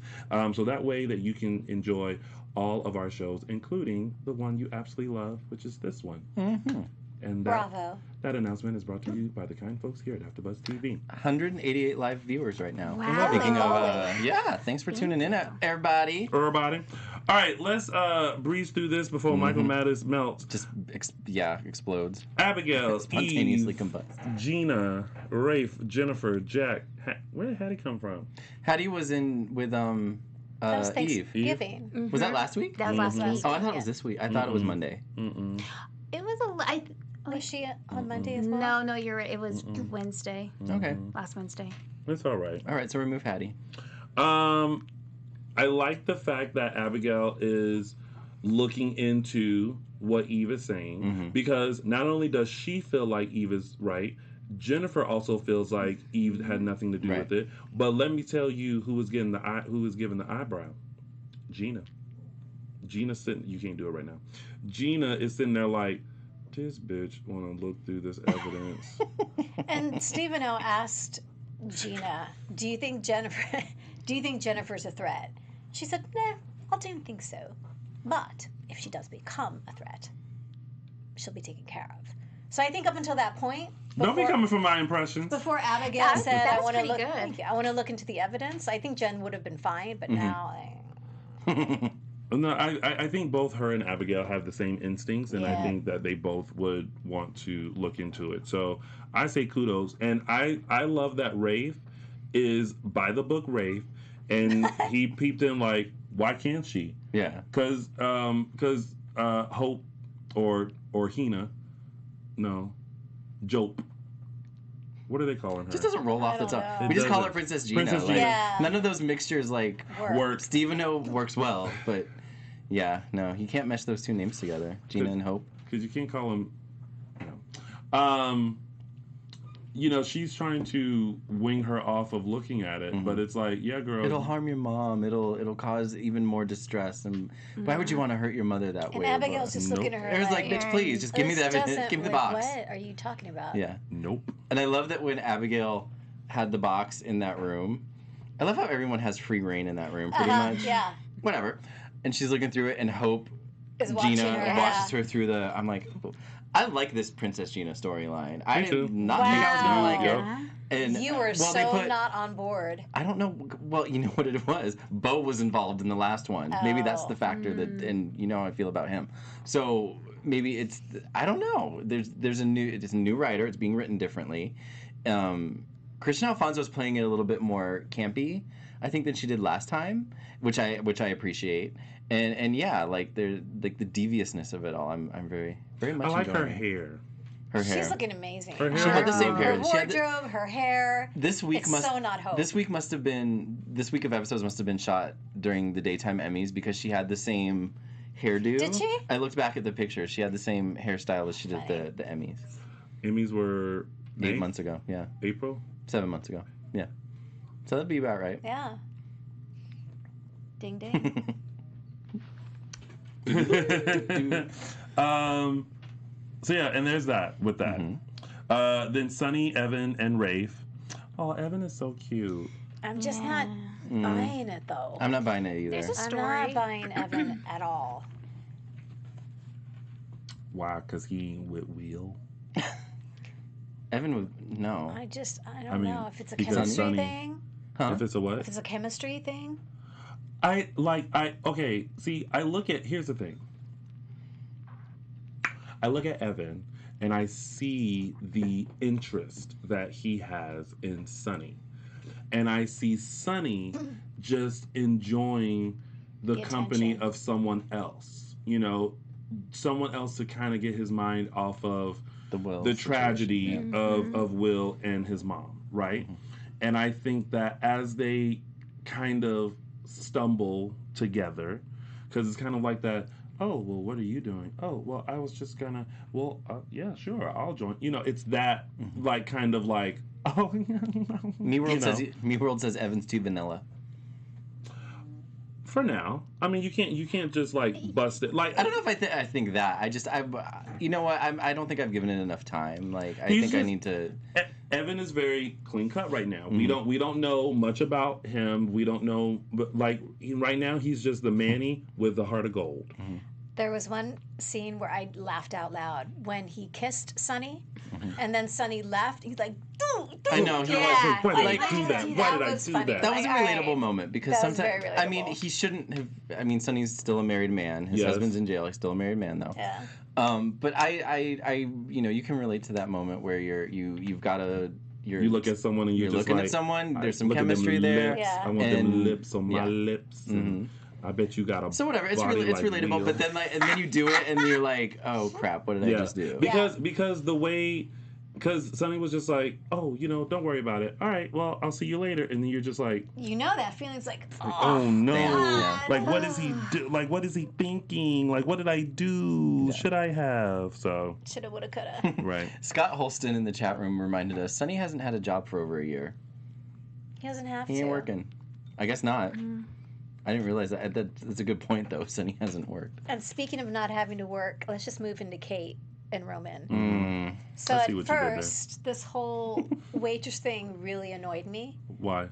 so that way that you can enjoy all of our shows, including the one you absolutely love, which is this one. Mm-hmm. And Bravo. that announcement is brought to you by the kind folks here at AfterBuzz TV. 188 live viewers right now. Wow. Speaking of, thanks for tuning in, everybody. Everybody. All right, let's breeze through this before Michael Mattes melts. Just explodes. Abigail, Spontaneously Eve, combusts. Gina, Rafe, Jennifer, Jack. Where did Hattie come from? Hattie was in with That was Eve. Thanksgiving. Was that last week? That was last week. Oh, I thought it was this week. I thought it was Monday. It was Was she on Monday as well? No, you're right. It was Wednesday. Okay. Last Wednesday. It's all right. All right, so remove Hattie. I like the fact that Abigail is looking into what Eve is saying because not only does she feel like Eve is right, Jennifer also feels like Eve had nothing to do with it. But let me tell you who was given the eyebrow. Gina. Gina's sitting. You can't do it right now. Gina is sitting there like, this bitch want to look through this evidence. And Stephen O asked Gina, "Do you think Jennifer's a threat?" She said, "Nah, I don't think so. But if she does become a threat, she'll be taken care of." So I think up until that point, Don't be coming from my impressions. before Abigail said, that "I was want to pretty look, good. thank you. I want to look into the evidence," I think Jen would have been fine. But now, No, I think both her and Abigail have the same instincts, and I think that they both would want to look into it. So I say kudos, and I love that Rafe is by the book Rafe, and he peeped in like, why can't she? Yeah. Because Hope or Hina, no, Jope. What are they calling her? Just doesn't roll off the don't tongue. know. We just It call doesn't. her Princess Gina. Princess Like, Gina. Yeah. None of those mixtures like Work. Stephen O works well, but yeah, no, you can't mesh those two names together, Gina and Hope. Because you can't call them. No. You know, she's trying to wing her off of looking at it, but it's like, yeah, girl. It'll harm your mom. It'll cause even more distress. And why would you want to hurt your mother that and way? Abigail's just looking at her It was like, bitch, please, just give me the "This evidence. doesn't- Give me the like, box. What are you talking about? Yeah. Nope. And I love that when Abigail had the box in that room. I love how everyone has free reign in that room, pretty much. Yeah. Whatever. And she's looking through it, and Hope, Is watching Gina, her, watches yeah. her through the. I'm like, ooh. I like this Princess Gina storyline. I Me too. did not think I was gonna like Wow. it. And You were well, they put, not on board. I don't know. Well, you know what it was. Bo was involved in the last one. Maybe that's the Oh. factor that, and you know how I feel about him. So maybe it's. I don't know. There's a new writer. It's being written differently. Christian Alfonso's playing it a little bit more campy, I think, than she did last time, which I appreciate. And yeah, like the deviousness of it all. I'm very much. I like her enjoying it. hair. Her hair. She's looking amazing. Her hair She had the same Her hair. She had the- wardrobe, her hair. This week It's must so not Hope. This week of episodes must have been shot during the daytime Emmys because she had the same hairdo. Did she? I looked back at the picture. She had the same hairstyle as she did the Emmys. Emmys were 8 months ago. Yeah. April. 7 months ago. Yeah. So that'd be about right. Yeah. Ding ding. So yeah, and there's that with that. Then Sunny, Evan, and Rafe. Oh, Evan is so cute. I'm just not buying it though. I'm not buying it either. There's a I'm story. not buying Evan at all. Why? Because he with Will. Evan would no. I don't I mean, know if it's a because chemistry Sunny- thing. Huh? If it's a what? If it's a chemistry thing. Okay, see, here's the thing. I look at Evan and I see the interest that he has in Sunny. And I see Sunny just enjoying the company attention. of someone else. You know, someone else to kind of get his mind off of The Will the situation, tragedy yeah. of Will and his mom, right? And I think that as they kind of stumble together, because it's kind of like that, oh, well, what are you doing? Oh, well, I was just gonna, yeah, sure, I'll join. You know, it's that, like, kind of like, oh, Me World you know. Me World says Evan's too vanilla. For now, I mean, you can't just like bust it. Like, I don't know if I think that. You know what? I don't think I've given it enough time. Like I He's think I just- need to. Evan is very clean cut right now. We don't know much about him. We don't know, but like right now, he's just the Manny with the heart of gold. There was one scene where I laughed out loud when he kissed Sunny, and then Sunny left. He's like, "Dude, I know he Yeah. Why did Like, I do that? Why did I was do funny. that? That was a Like, relatable alright. moment because That was sometimes very I mean relatable. he shouldn't have. I mean Sonny's still a married man. His Yes. husband's in jail. He's still a married man though. Yeah. But I you know you can relate to that moment where you've got a You look at someone and you're just looking like, at someone. I There's some look at them chemistry there. lips. Yeah. I want them And- lips on my yeah. lips. And I bet you got a So whatever, it's body it's like relatable. Leo. But then like and then you do it and you're like, oh crap, what did I just do? Because the way, because Sonny was just like, oh, you know, don't worry about it. All right, well, I'll see you later. And then you're just like, You know that feeling's like, oh no, Yeah. like what is he do? Like what is he thinking? Like what did I do? Should I have? So shoulda, woulda, coulda. right. Scott Holston in the chat room reminded us Sonny hasn't had a job for over a year. He doesn't have He to. ain't working. I guess not. I didn't realize that. That's a good point though. Sonny hasn't worked. And speaking of not having to work, let's just move into Kate and Roman. So I at see what you did there. first, this whole waitress thing really annoyed me Why?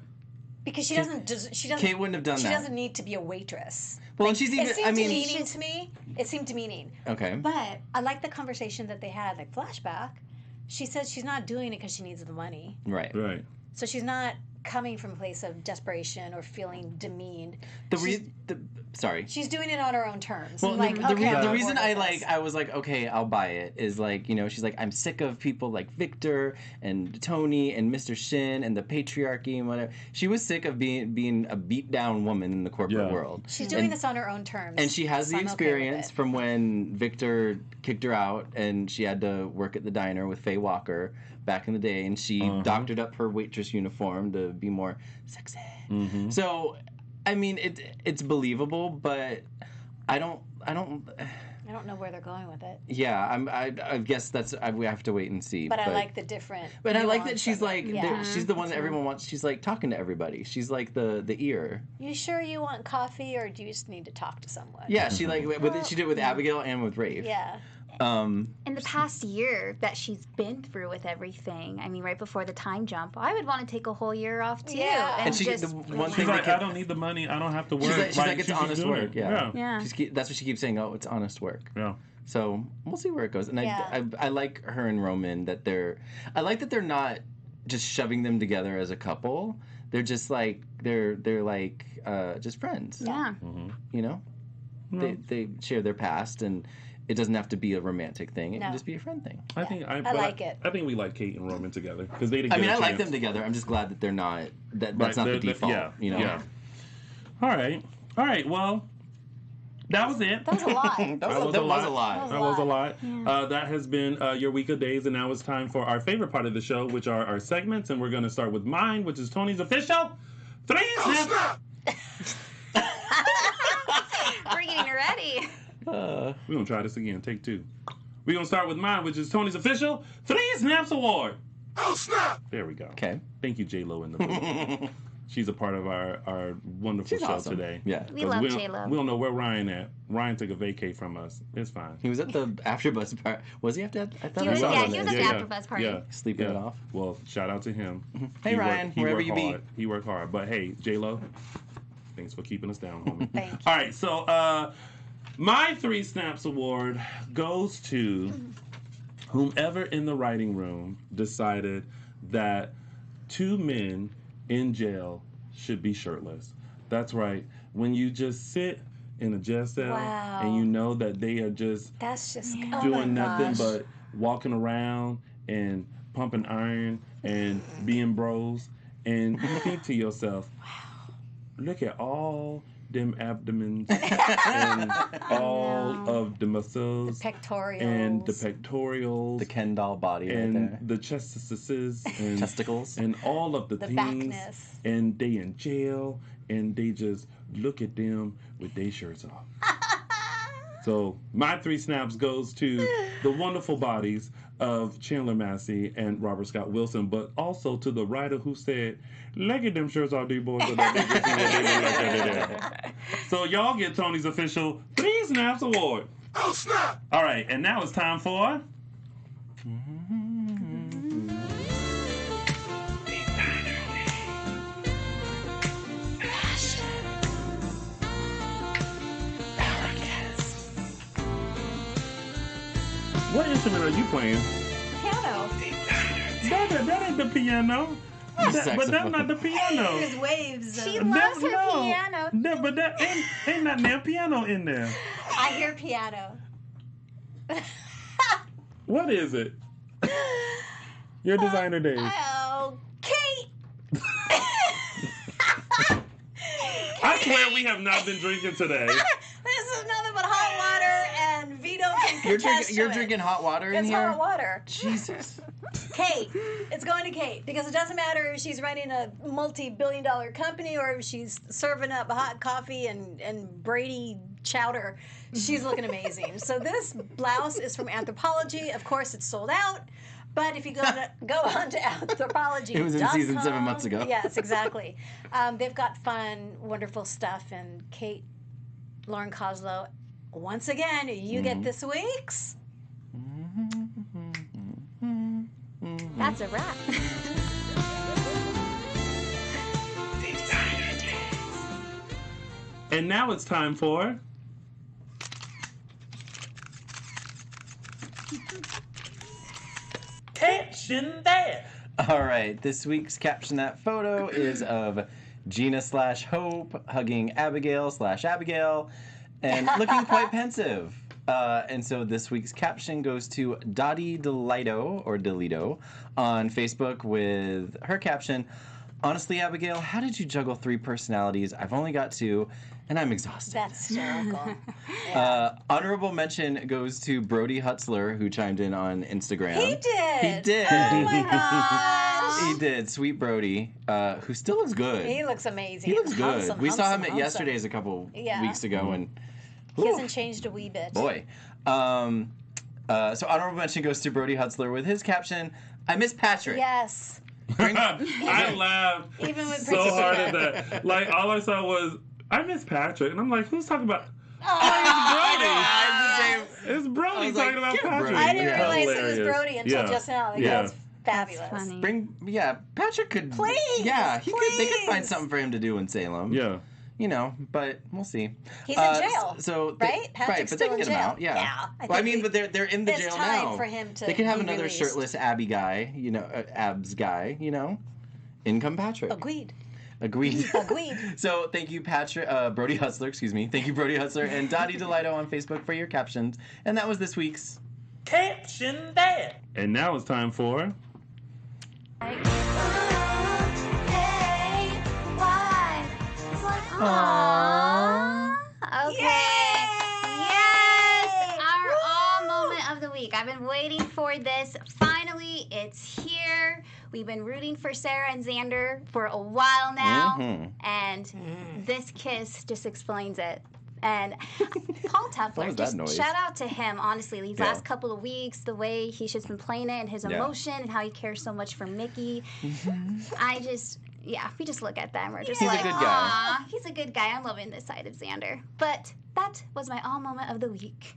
because she doesn't. She doesn't. Kate wouldn't have done She that. doesn't need to be a waitress. Well, and she's even. It seemed I mean, demeaning to me. It seemed demeaning. okay. But I like the conversation that they had, like flashback. She said she's not doing it because she needs the money. Right. Right. So she's not coming from a place of desperation or feeling demeaned. Sorry. She's doing it on her own terms. Well, like, the okay, I'm the on reason board I with this. I was like, okay, I'll buy it is like, you know, she's like, I'm sick of people like Victor and Tony and Mr. Shin and the patriarchy and whatever. She was sick of being a beat down woman in the corporate world. She's doing this on her own terms. And she has so the I'm okay with experience it. from when Victor kicked her out and she had to work at the diner with Faye Walker back in the day, and she doctored up her waitress uniform to be more sexy. So, I mean, it's believable, but I don't. I don't know where they're going with it. Yeah, I guess we have to wait and see. But I like the different. But I like that nuance she's of it. like Yeah. she's the one that everyone wants. She's like talking to everybody. She's like the ear. You sure you want coffee, or do you just need to talk to someone? Yeah, she like she did it with Abigail and with Rafe. Yeah. In the past year that she's been through with everything, I mean, right before the time jump, I would want to take a whole year off too. Yeah. And she just the one She's thing like, that I don't need the money. I don't have to work. she's like it's she's honest doing work. it. Yeah. Yeah. That's what she keeps saying. Oh, it's honest work. Yeah. So we'll see where it goes. And Yeah. I like her and Roman that I like that they're not just shoving them together as a couple. They're just like they're like just friends. Yeah. You know, they share their past, and it doesn't have to be a romantic thing. It can No. just be a friend thing. I think I like it. I think we like Kate and Roman together because they didn't. I get mean, a I like chance. them together. I'm just glad that they're not. That's Right, not the they're- default. Yeah. You know. Yeah. All right. Well, that was it. That was a lot. That was a lot. That was a lot. That has been your week of days, and now it's time for our favorite part of the show, which are our segments. And we're going to start with mine, which is Tony's official 3 snaps. We're getting ready. We're going to try this again. Take 2. We're going to start with mine, which is Tony's official 3 snaps award. Oh, snap! There we go. Okay. Thank you, J-Lo, in the booth. She's a part of our wonderful She's show awesome. today. Yeah. We 'Cause love don't- J-Lo. We don't know where Ryan at. Ryan took a vacay from us. It's fine. He was at the AfterBuzz part. Was he at that? I thought He I was- saw yeah, him he was there. at the AfterBuzz party. Yeah. Sleeping it off. Well, shout out to him. Hey, He Ryan, wherever worked you be. hard. He worked hard. But hey, J-Lo, thanks for keeping us down, homie. Thank you. All right, so my 3 snaps award goes to whomever in the writing room decided that 2 men in jail should be shirtless. That's right. When you just sit in a jail cell Wow. and you know that they are just That's just doing nothing gosh. but walking around and pumping iron and being bros, and you think to yourself, look at all them abdomens and all of the muscles pectorials and the pectorials The Ken doll body right and there. the chestises and Testicles. and all of the The things, backness. and they in jail and they just look at them with their shirts off. So my 3 snaps goes to the wonderful bodies of Chandler Massey and Robert Scott Wilson, but also to the writer who said, look at them shirts off these boys so that they can see what they look like that. So y'all get Tony's official 3 snaps award. Oh, snap! All right, and now it's time for... What instrument are you playing? Piano. That ain't the piano. But that's not the piano. There's waves. She loves her piano. But that ain't not damn piano in there. I hear piano. What is it? Your designer days. Oh, Kate. I swear we have not been drinking today. This is nothing but hot water, and Vito can contest You're to it. drinking hot water in It's here? hot water. Jesus. Kate. It's going to Kate because it doesn't matter if she's running a multi-billion-dollar company or if she's serving up hot coffee and Brady chowder. She's looking amazing. So this blouse is from Anthropology. Of course, it's sold out. But if you go on to Anthropology.com. It was in season 7 months ago. Yes, exactly. They've got fun, wonderful stuff. And Kate, Lauren Koslow, once again, you get this week's. That's a wrap. And now it's time for... Caption that. All right, this week's Caption That photo is of Gina/Hope hugging Abigail/Abigail and looking quite pensive. And so this week's caption goes to Dottie Delito, or Delito, on Facebook with her caption, "Honestly, Abigail, how did you juggle 3 personalities? I've only got 2, and I'm exhausted." That's hysterical. Honorable mention goes to Brody Hutzler, who chimed in on Instagram. He did. He did. Oh my gosh. He did. Sweet Brody, who still looks good. He looks amazing. He looks good. Handsome, We saw him handsome, at Yesterday's a couple weeks ago, and he hasn't changed a wee bit. boy. So honorable mention goes to Brody Hutzler with his caption, "I miss Patrick." Yes. I laughed Even with so Princess hard Leia. at that. Like, all I saw was, I miss Patrick. And I'm like, who's talking about... It's Brody I was like, talking about "Get Patrick." Brody." I didn't Yeah. realize it was Hilarious. Brody until Yeah. just now. Like, Yeah. That's fabulous. That's funny. Patrick could. Please, Yeah, they could find please. something for him to do in Salem. Yeah. You know, but we'll see. He's in jail, So right? Patrick's right, but still they can in get him jail. out. Yeah. Yeah, I Well, I think mean, but they're in the it's jail time now. for him to They can have be another released. shirtless Abby guy. You know, Abs guy. You know, income Patrick. Agreed. Agreed. Agreed. So thank you, Patrick, Brody Hutzler. Excuse me. Thank you, Brody Hutzler and Dottie Delito on Facebook for your captions. And that was this week's Caption that. And now it's time for... Aww. Okay. Yay! Yes, our all moment of the week. I've been waiting for this. Finally, it's here. We've been rooting for Sarah and Xander for a while now, and this kiss just explains it. And Paul What Tefler, was that just noise? shout out to him, honestly, these Yeah. last couple of weeks, the way he's just been playing it and his emotion and how he cares so much for Mickey. We just look at them. We're just He's a like, good guy. "Aw, he's a good guy. I'm loving this side of Xander." But that was my all moment of the week.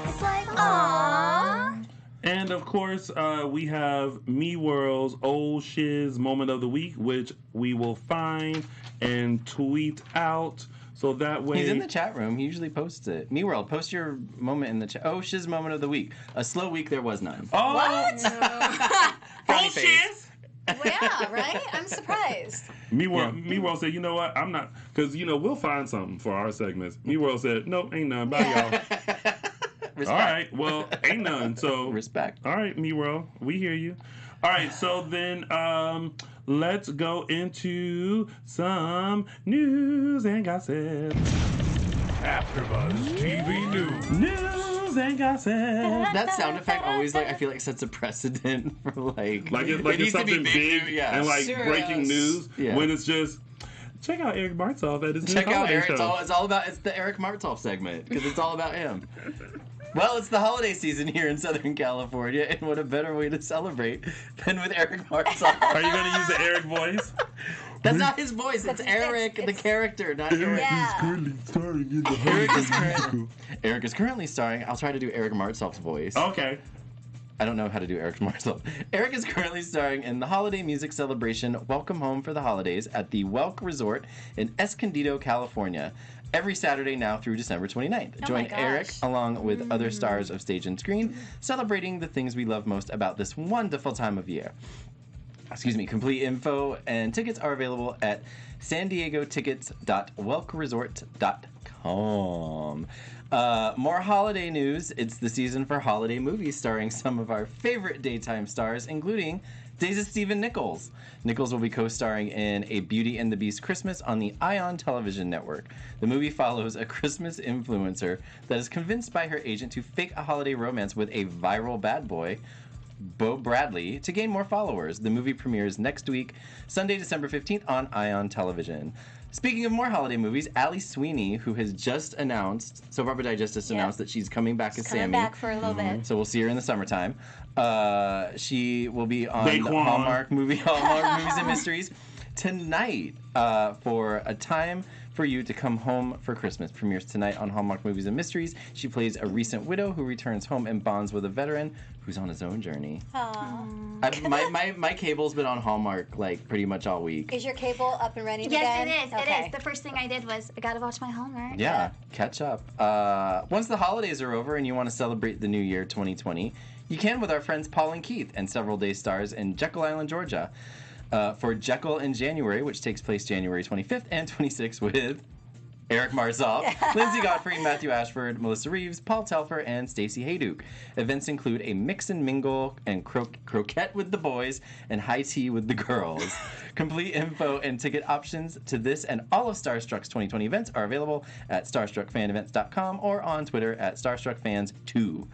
It's like, aww. And of course, we have Me World's Old Shiz Moment of the Week, which we will find and tweet out. So that way... He's in the chat room. He usually posts it. Me World, post your moment in the chat. Oh, Shiz moment of the week. A slow week, there was none. Oh! What? Frowny face. Well, yeah, right? I'm surprised. Me World said, you know what? I'm not... Because, we'll find something for our segments. Me World said, nope, ain't none. Bye, y'all. Respect. All right, well, ain't none. So... Respect. All right, Me World, we hear you. All right, so then let's go into some news and gossip. AfterBuzz TV News. News and gossip. That sound effect always, I feel like sets a precedent for, Like it it's needs to be something big yeah. and, Sure breaking is. news Yeah. when it's just, check out Eric Martov at his new Check out holiday Eric. show. It's the Eric Martov segment because it's all about him. Well, it's the holiday season here in Southern California, and what a better way to celebrate than with Eric Martov. Are you going to use the Eric voice? That's not his voice. It's Eric, the character, not Eric. Yeah. starring in the Eric is currently starring. I'll try to do Eric Martov's voice. Okay. I don't know how to do Eric Martov. Eric is currently starring in the holiday music celebration Welcome Home for the Holidays at the Welk Resort in Escondido, California. every Saturday now through December 29th. Oh Join my gosh. Eric along with other stars of stage and screen, celebrating the things we love most about this wonderful time of year. Complete info and tickets are available at sandiegotickets.welkresort.com. More holiday news. It's the season for holiday movies starring some of our favorite daytime stars, including Days of Stephen Nichols. Nichols will be co-starring in A Beauty and the Beast Christmas on the ION television network. The movie follows a Christmas influencer that is convinced by her agent to fake a holiday romance with a viral bad boy, Bo Bradley, to gain more followers. The movie premieres next week, Sunday, December 15th on ION television. Speaking of more holiday movies, Ali Sweeney, who has just announced, Soap Opera Digest just announced that she's coming back as Sammy. Coming back for a little bit. So we'll see her in the summertime. She will be on Hallmark Movies and Mysteries tonight for A Time for You to Come Home for Christmas. Premieres tonight on Hallmark Movies and Mysteries. She plays a recent widow who returns home and bonds with a veteran who's on his own journey. My cable's been on Hallmark like pretty much all week. Is your cable up and running Yes, again? it is. Okay. It is. The first thing I did was I gotta watch my Hallmark. Yeah, catch up. Once the holidays are over and you want to celebrate the new year 2020, you can with our friends Paul and Keith and several day stars in Jekyll Island, Georgia. For Jekyll in January, which takes place January 25th and 26th with Eric Marzoff, Lindsay Godfrey, Matthew Ashford, Melissa Reeves, Paul Telfer, and Stacey Hayduke. Events include a mix and mingle and croquette with the boys and high tea with the girls. Complete info and ticket options to this and all of Starstruck's 2020 events are available at starstruckfanevents.com or on Twitter at starstruckfans2.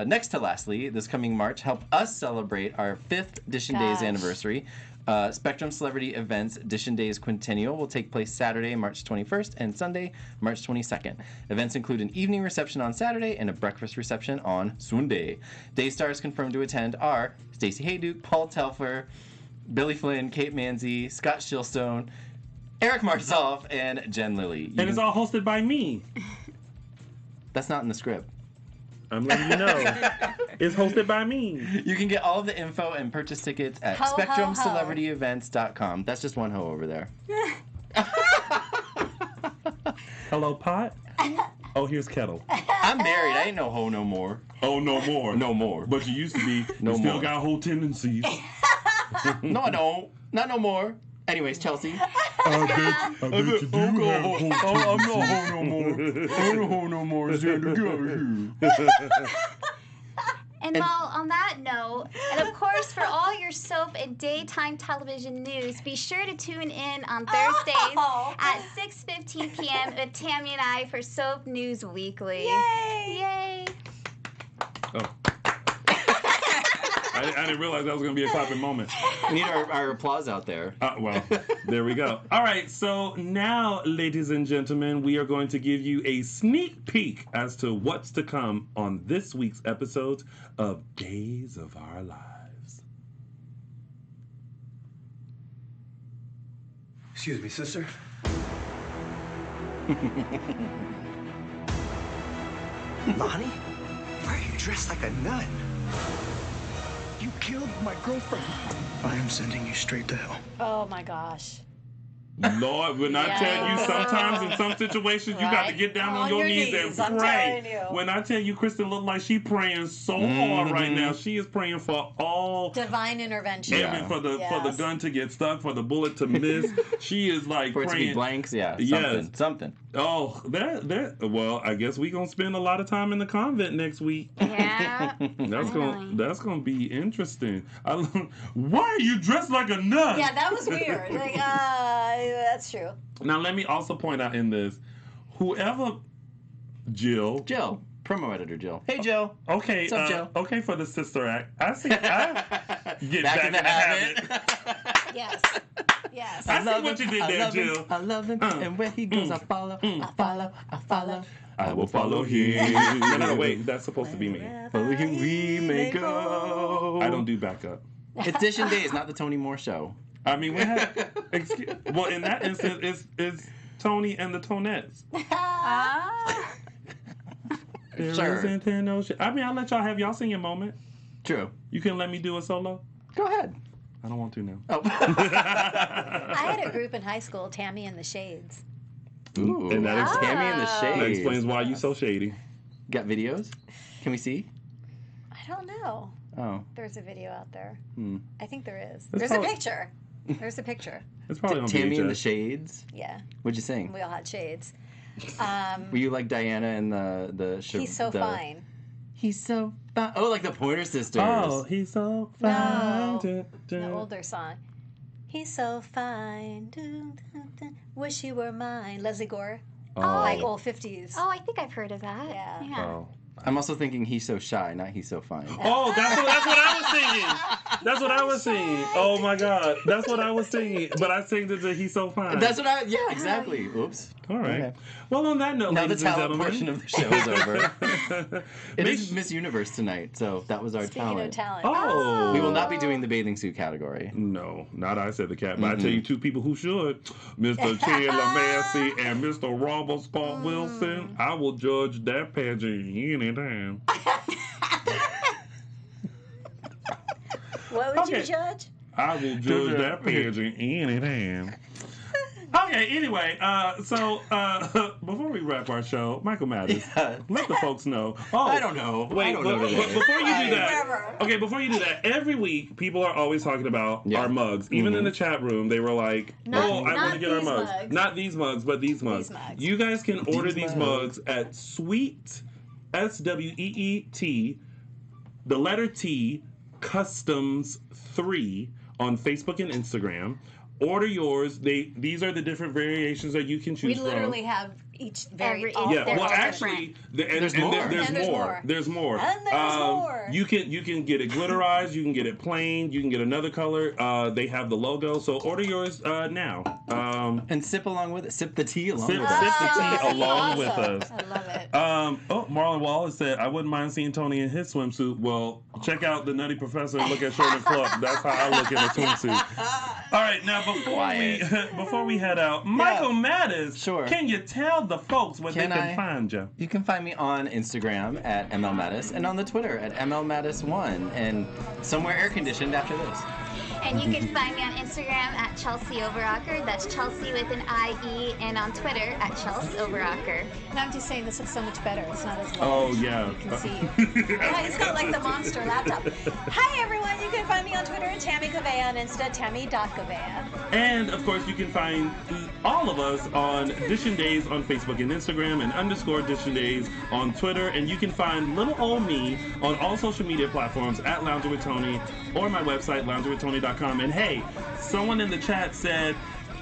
Next to lastly, this coming March, help us celebrate our 5th DISHIN Days anniversary. Spectrum Celebrity Events DISHIN Days Quintennial will take place Saturday, March 21st and Sunday, March 22nd. Events include an evening reception on Saturday and a breakfast reception on Sunday. Day stars confirmed to attend are Stacey Hayduke, Paul Telfer, Billy Flynn, Kate Manzi, Scott Shilstone, Eric Marzoff, and Jen Lilly. And it's all hosted by me. That's not in the script. I'm letting you know. It's hosted by me. You can get all of the info and purchase tickets at Ho, ho, ho. SpectrumCelebrityEvents.com. That's just one ho over there. Hello, pot? Oh, here's kettle. I'm married. I ain't no ho no more. Oh, no more. No more. But you used to be. No you still more. got whole tendencies. No, I don't. Not no more. Anyways, Chelsea. I bet you do have whole tendencies. I'm not ho no more. I'm not ho no more. Xander, get out of here. And well, on that note, and of course for all your soap and daytime television news, be sure to tune in on Thursdays at 6:15 p.m. with Tammy and I for Soap News Weekly. Yay! Yay! Oh. I didn't realize that was going to be a clapping moment. We need our applause out there. Well, there we go. All right, so now, ladies and gentlemen, we are going to give you a sneak peek as to what's to come on this week's episode of Days of Our Lives. Excuse me, sister. Lonnie? Why are you dressed like a nun? You killed my girlfriend. I am sending you straight to hell. Oh my gosh. Lord, when I tell you, sometimes in some situations, you got to get down on your knees and I'm pray. telling you. When I tell you, Kristen look like she praying so hard right now. She is praying for all Divine intervention. Amen, for the Yes. gun to get stuck, for the bullet to miss. She is like For it to praying. be blanks, yeah. Yes. Something. Oh, that. Well, I guess we gonna spend a lot of time in the convent next week. Yeah. That's gonna be interesting. Why are you dressed like a nun? Yeah, that was weird. Like, that's true. Now let me also point out in this, whoever Jill. Jill. Promo editor Jill. Hey, Jill. Okay. What's up, Jill? Okay, for the sister act. I get back in the habit. Yes. Yes. I see what you did there, Jill. I love him. And where he goes, I follow. I follow. I follow. I will follow him. No, wait. That's supposed to be me. Follow him, we may go. I don't do backup. It's DISHIN Days, not the Tony Moore Show. I mean, we have. Well, in that instance, it's Tony and the Tonettes. There Sure. isn't no shit. I mean, I'll let y'all have y'all singing moment. True. You can let me do a solo. Go ahead. I don't want to now. Oh. I had a group in high school, Tammy and the Shades. Ooh, And that explains, Tammy in the shades. that explains why you so shady. Got videos? Can we see? I don't know. Oh. There's a video out there. I think there is. It's There's probably- a picture. There's a picture. It's probably on Tammy in the VHS. shades? Yeah. What'd you sing? We all had shades. Were you like Diana in the He's so fine. He's so fine. Oh, like the Pointer Sisters. Oh, he's so fine. No. Dun, dun. The older song. He's so fine. Dun, dun, dun. Wish he were mine. Leslie Gore. Oh. Like old 50s. Oh, I think I've heard of that. Yeah. Oh. I'm also thinking he's so shy, not he's so fine. Oh, that's what I was singing. That's what I was singing. Oh my God, that's what I was singing. But I sang it to "He's So Fine." That's what I. Yeah, exactly. Oops. All right. Okay. Well, on that note, Now the ladies and talent gentlemen, portion of the show is over. It is Miss Universe tonight, so that was our Speaking talent. of talent. Oh. We will not be doing the bathing suit category. No, not I said the cat, but I tell you two people who should, Mr. Chandler Massey and Mr. Robert Scott Wilson. I will judge that pageant anytime. What would Okay. you judge? I will judge that pageant anytime. Okay, anyway, so before we wrap our show, Michael Mattes, Yeah. let the folks know. Oh, I don't know. Wait, I don't know but today. before you do that, Whatever. okay, before you do that, every week people are always talking about Yeah. our mugs. Even in the chat room, they were like, Not- "Oh, I want to not get our these mugs. mugs. Not these mugs, but these mugs. mugs. You guys can order these mugs. mugs at Sweet SWEET, the letter T, Customs 3 on Facebook and Instagram. Order yours. These are the different variations that you can choose We from. literally have each very. all- Yeah, they're well, all actually, There's more. There's And there's more. more. There's more. And there's more. You can get it glitterized. You can get it plain. You can get another color. They have the logo. So order yours now. And sip along with it. Sip the tea along Sip with the it. tea along with Awesome. us. I love it. Oh, Marlon Wallace said, I wouldn't mind seeing Tony in his swimsuit. Well, check out the Nutty Professor and look at Sherman Clark. That's how I look in a swimsuit. All right, now before we head out, Michael Mattes, Sure. can you tell the folks where Can they can I? find you? You can find me on Instagram at MLMattis and on the Twitter at MLMattis1 and somewhere air conditioned after this. And you can find me on Instagram at Chelsie Overocker. That's Chelsea with an IE, and on Twitter at Chelsea Overocker. And I'm just saying this looks so much better. It's not as Oh, large. yeah. You can see. Yeah, it's got like the monster laptop. Hi, everyone. You can find me on Twitter at Tami Goveia, on Insta, Tami.Goveia. And of course, you can find all of us on Dishin Days on Facebook and Instagram, and _Dishin Days on Twitter. And you can find little old me on all social media platforms at Lounger with Tony or my website, loungerwithtony.com. And hey, someone in the chat said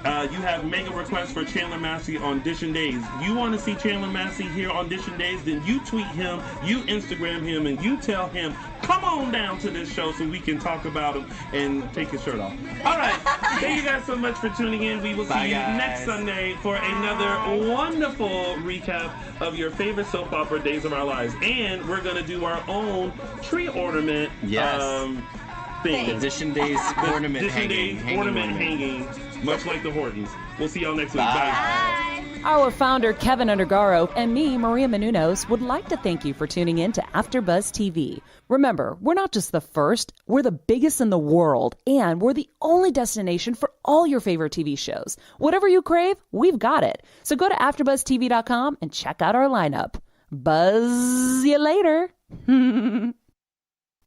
you have mega requests for Chandler Massey on Dishin Days. You want to see Chandler Massey here on Dishin Days? Then you tweet him, you Instagram him, and you tell him, come on down to this show so we can talk about him and take his shirt off. All right. Thank you guys so much for tuning in. We will see you guys. next Sunday for another wonderful recap of your favorite soap opera, Days of Our Lives. And we're going to do our own tree ornament Yes. thing. Dishin Days ornament Dishin Days hanging. ornament hanging, much like the Hortons. We'll see y'all next week. Bye. Our founder, Kevin Undergaro, and me, Maria Menounos, would like to thank you for tuning in to AfterBuzz TV. Remember, we're not just the first, we're the biggest in the world, and we're the only destination for all your favorite TV shows. Whatever you crave, we've got it. So go to AfterBuzzTV.com and check out our lineup. Buzz you later.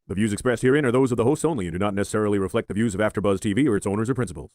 The views expressed herein are those of the hosts only and do not necessarily reflect the views of AfterBuzz TV or its owners or principals.